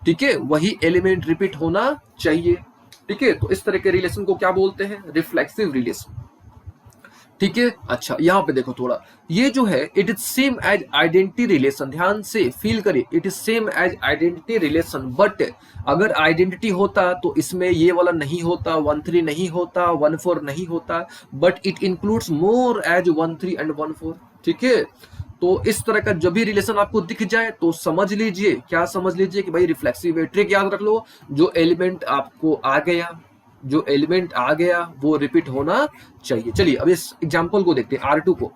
ठीक है, वही एलिमेंट रिपीट होना चाहिए। ठीक है, तो इस तरह के रिलेशन को क्या बोलते हैं, रिफ्लेक्सिव रिलेशन। ठीक है, अच्छा यहाँ पे देखो थोड़ा, ये जो है it is same as identity relation, ध्यान से फील करिए, it is same as identity relation. But अगर आइडेंटिटी होता तो इसमें ये वाला नहीं होता, 1 3 नहीं होता, 1 4 नहीं होता, but it includes more as 1 3 and 1 4। ठीक है, तो इस तरह का जब भी रिलेशन आपको दिख जाए तो समझ लीजिए, क्या समझ लीजिए कि भाई रिफ्लेक्सिव है। ट्रिक याद रख लो, जो एलिमेंट आपको आ गया, जो एलिमेंट आ गया वो रिपीट होना चाहिए। चलिए अब इस एग्जांपल को देखते हैं, R2 को।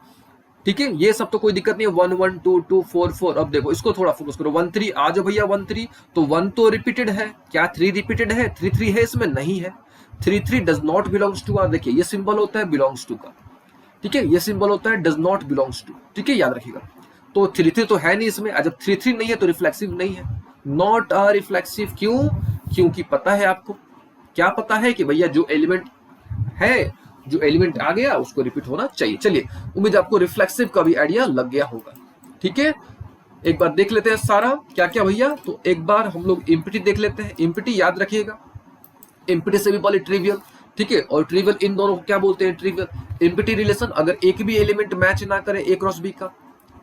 ठीक है, ये सब तो कोई दिक्कत नहीं है, 1 1 2 2 4 4। अब देखो इसको थोड़ा फोकस करो, 1 3 आ जाओ भैया, 1 3, तो 1 तो रिपीटेड है, क्या 3 रिपीटेड है, 3 3 है, इसमें नहीं है, 3 3 does not belongs to R. देखिए ये सिंबल होता है बिलोंग्स टू का, ठीक है, ये सिंबल होता है डज नॉट बिलोंग्स टू। ठीक है, याद रखिएगा। तो 3 3 तो है नहीं इसमें, जब 3 3 नहीं है तो रिफ्लेक्सिव नहीं है, नॉट अ रिफ्लेक्सिव। क्यों, क्योंकि पता है आपको, क्या पता है कि भैया जो एलिमेंट है, जो एलिमेंट आ गया उसको रिपीट होना चाहिए। चलिए, उम्मीद आपको रिफ्लेक्सिव का भी आइडिया लग गया होगा। ठीक है, एक बार देख लेते हैं सारा क्या क्या भैया। तो एक बार हम लोग इम्पिटी देख लेते हैं। इम्पिटी याद रखिएगा, इम्पिटी से भी पहले ट्रिवियल। ठीक है, और ट्रिवियल इन दोनों को क्या बोलते हैं, ट्रिवियल। इम्पिटी रिलेशन, अगर एक भी एलिमेंट मैच ना करे ए क्रॉस बी का,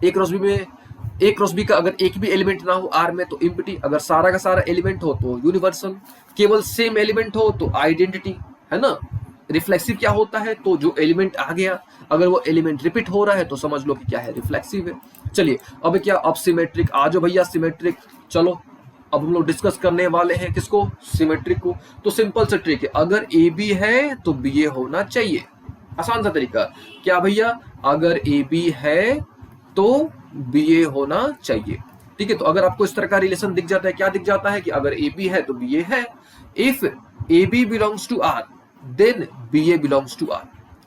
ए क्रॉस बी में ए क्रॉस बी का अगर एक भी एलिमेंट ना हो आर में तो इम्पिटी, अगर सारा का सारा एलिमेंट हो तो यूनिवर्सल, केवल सेम एलिमेंट हो तो आइडेंटिटी, है ना। रिफ्लेक्सिव क्या होता है, तो जो एलिमेंट आ गया अगर वो एलिमेंट रिपीट हो रहा है तो समझ लो कि क्या है, रिफ्लेक्सिव है। चलिए अब क्या, अब सिमेट्रिक, आ जाओ भैया सिमेट्रिक। चलो अब हम लोग डिस्कस करने वाले हैं किसको, सिमेट्रिक को। तो सिंपल सा ट्रिक है, अगर ए बी है तो बी ए होना चाहिए, आसान सा तरीका। क्या भैया, अगर ए बी है तो बी ए होना चाहिए, ठीक है। तो अगर आपको इस तरह का रिलेशन दिख जाता है, क्या दिख जाता है कि अगर ए बी है तो बी ए है, if A B belongs to R then B A belongs to R,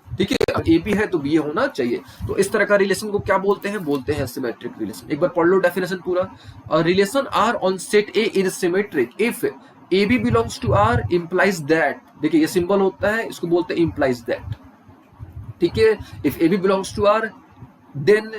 ठीक है। अगर ए बी है तो बी ए होना चाहिए। तो इस तरह का रिलेशन को क्या बोलते हैं, बोलते हैं सिमेट्रिक रिलेशन। एक बार पढ़ लो डेफिनेशन पूरा। Relation R on set A is symmetric if A B belongs to R implies that, देखिए ये सिंबल होता है, इसको बोलते हैं इम्प्लाइज दैट, ठीक है। If A B belongs to R then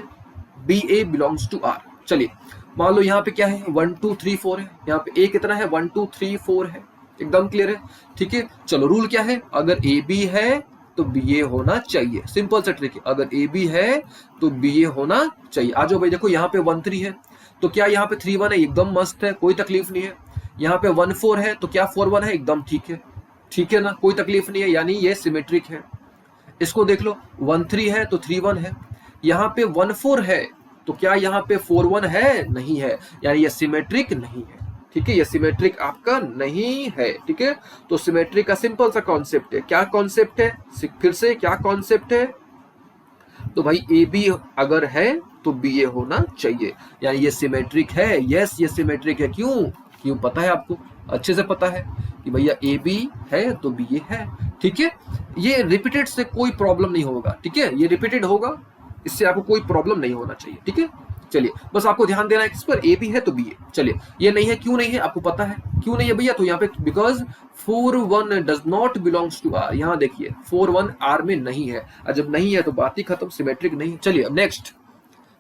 B A belongs to R. चलिए मान लो यहाँ पे क्या है, 1 2 3 4 है, यहाँ पे ए कितना है, 1 2 3 4 है, एकदम क्लियर है, ठीक है। चलो रूल क्या है, अगर ए बी है तो बी ए होना चाहिए, सिंपल सा ट्रिक है, अगर ए बी है तो बी ए होना चाहिए। आ जाओ भाई, देखो यहाँ पे 1 3 है तो क्या यहाँ पे 3 1 है, एकदम मस्त है, कोई तकलीफ नहीं है। यहाँ पे 1 4 है तो क्या 4 1 है, एकदम ठीक है, ठीक है ना, कोई तकलीफ नहीं है, यानी ये सिमेट्रिक है। इसको देख लो, 1 3 है तो 3 1 है, यहाँ पे 1 4 है तो क्या यहाँ पे 4 1 है, नहीं है, यानी ये सिमेट्रिक नहीं है, ठीक है, ये सिमेट्रिक आपका नहीं है, ठीक है। तो सिमेट्रिक का सिंपल सा कॉन्सेप्ट है, क्या कॉन्सेप्ट है, फिर से क्या कॉन्सेप्ट है, तो भाई ए बी अगर है तो बी ए होना चाहिए, यानी ये सिमेट्रिक है, यस ये सिमेट्रिक है। क्यों, क्यों पता है आपको, अच्छे से पता है कि भैया ए बी है तो बी ए है, ठीक है। ये रिपीटेड से कोई प्रॉब्लम नहीं होगा, ठीक है, ये रिपीटेड होगा, इससे आपको कोई प्रॉब्लम नहीं होना चाहिए, ठीक है। चलिए बस आपको ध्यान देना है किस पर, ए बी है तो बी ए। चलिए ये नहीं है, क्यों नहीं है आपको पता है, क्यों नहीं है भैया, तो यहाँ पे because 4 1 does not belongs to R, यहाँ देखिए 4 1 आर में नहीं है, और जब नहीं है तो बात ही खत्म, सिमेट्रिक नहीं। चलिए अब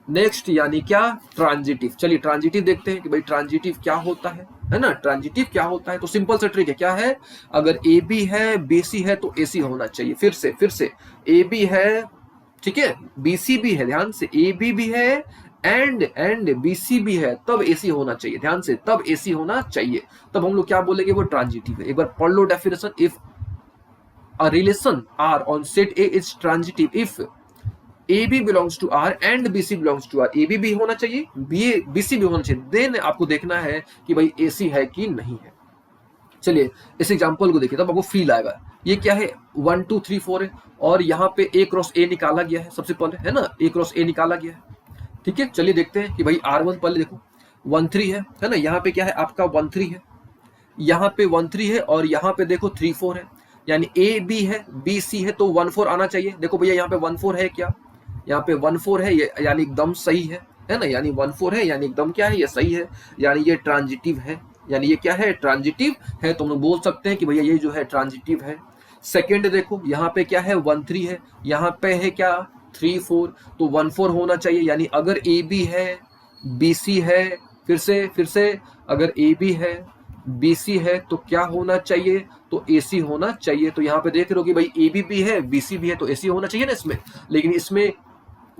नेक्स्ट यानी क्या, ट्रांजिटिव। चलिए ट्रांजिटिव देखते हैं कि भाई ट्रांजिटिव क्या होता है ना, ट्रांजिटिव क्या होता है। तो सिंपल सा ट्रिक है, क्या है, अगर ए बी है बी सी है तो ए सी होना चाहिए, फिर से ए बी है, ठीक है, बी सी भी है, ध्यान से, ए बी भी है एंड बी सी भी है, तब ए सी होना चाहिए, ध्यान से, तब ए सी होना चाहिए, तब हम लोग क्या बोलेंगे, वो ट्रांजिटिव है। एक बार पढ़ लो definition, if a relation R on set A is transitive if A B belongs to R and B C belongs to R, A B होना चाहिए, बी सी भी होना चाहिए, देन आपको देखना है कि भाई ए सी है कि नहीं है। चलिए इस एग्जांपल को देखिए तब आपको फील आएगा। ये क्या है, 1 2 3 4 है, और यहाँ पे ए क्रॉस ए निकाला गया है, सबसे पहले है ना, ए क्रॉस ए निकाला गया है, ठीक है। चलिए देखते हैं कि भाई R1 पहले देखो 1 3 है ना, यहाँ पे क्या है आपका 1 3 है, यहाँ पे 1 3 है, और यहाँ पे देखो 3 4 है, यानी ए बी है बी सी है तो 1 4 आना चाहिए। देखो भैया यहाँ पे 1 4 है क्या, यहाँ पे 1 4 है, ये यानी एकदम सही है ना, यानी 1 4 है यानी एकदम क्या है, ये सही है, यानी ये ट्रांजिटिव है, यानी ये क्या है, ट्रांजिटिव है। तो हम लोग बोल सकते हैं कि भैया ये जो है ट्रांजिटिव है। सेकेंड देखो यहाँ पे क्या है, 1 3 है, यहाँ पे है क्या 3 4, तो 1 4 होना चाहिए, यानी अगर ए बी है बी सी है, फिर से अगर ए बी है बी सी है तो क्या होना चाहिए, तो ए सी होना चाहिए। तो यहाँ पे देख रहे हो कि भाई ए बी भी है बी सी भी है तो ए सी होना चाहिए ना इसमें, लेकिन इसमें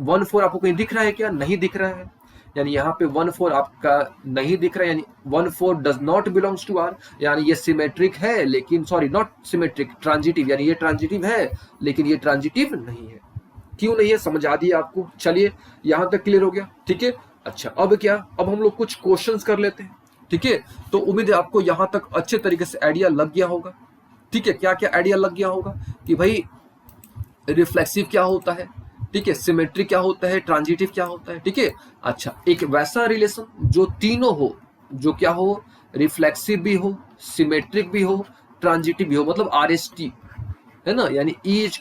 1 4 आपको कहीं दिख रहा है क्या, नहीं दिख रहा है, यानी यहाँ पे 1 4 आपका नहीं दिख रहा है, यानी 1 4 does not belongs to R, यानी ये सिमेट्रिक है लेकिन, सॉरी नॉट सिमेट्रिक, ट्रांजिटिव, यानी ये ट्रांजिटिव है लेकिन ये ट्रांजिटिव नहीं है। क्यों नहीं है समझ आ दिया आपको, चलिए यहाँ तक क्लियर हो गया, ठीक है। अच्छा अब क्या, अब हम लोग कुछ क्वेश्चंस कर लेते हैं, ठीक है। तो उम्मीद है आपको यहाँ तक अच्छे तरीके से आइडिया लग गया होगा, ठीक है। क्या क्या आइडिया लग गया होगा कि भाई रिफ्लेक्सिव क्या होता है, ठीक है, सिमेट्रिक क्या होता है, ट्रांजिटिव क्या होता है, ठीक है। अच्छा एक वैसा रिलेशन जो तीनों हो, जो क्या हो, रिफ्लेक्सिव भी हो, सिमेट्रिक भी हो, ट्रांजिटिव भी हो, मतलब RST है ना, यानी E =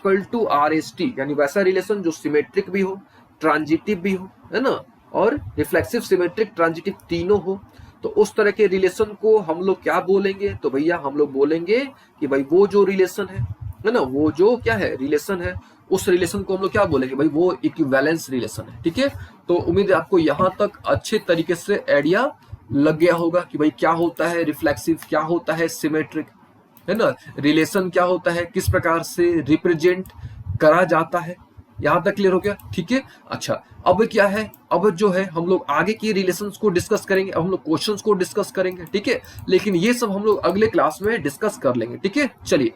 RST, यानी वैसा रिलेशन जो सिमेट्रिक भी हो, ट्रांजिटिव भी हो, है ना, और रिफ्लेक्सिव सिमेट्रिक ट्रांजिटिव तीनों हो, तो उस तरह के रिलेशन को हम लोग क्या बोलेंगे, तो भैया हम लोग बोलेंगे कि भाई वो जो रिलेशन है ना, वो जो क्या है रिलेशन है, उस रिलेशन को हम लोग क्या बोलेंगे, भाई वो इक्विवेलेंस रिलेशन है, ठीक है। तो उम्मीद है आपको यहाँ तक अच्छे तरीके से आइडिया लग गया होगा कि भाई क्या होता है रिफ्लेक्सिव, क्या होता है सिमेट्रिक, है ना, रिलेशन क्या होता है, किस प्रकार से रिप्रेजेंट करा जाता है, यहां तक क्लियर हो गया? ठीक है। अच्छा, अब क्या है, अब जो है हम लोग आगे की रिलेशंस को डिस्कस करेंगे, अब हम लोग क्वेश्चंस को डिस्कस करेंगे, ठीक है। लेकिन ये सब हम लोग अगले क्लास में डिस्कस कर लेंगे, ठीक है। चलिए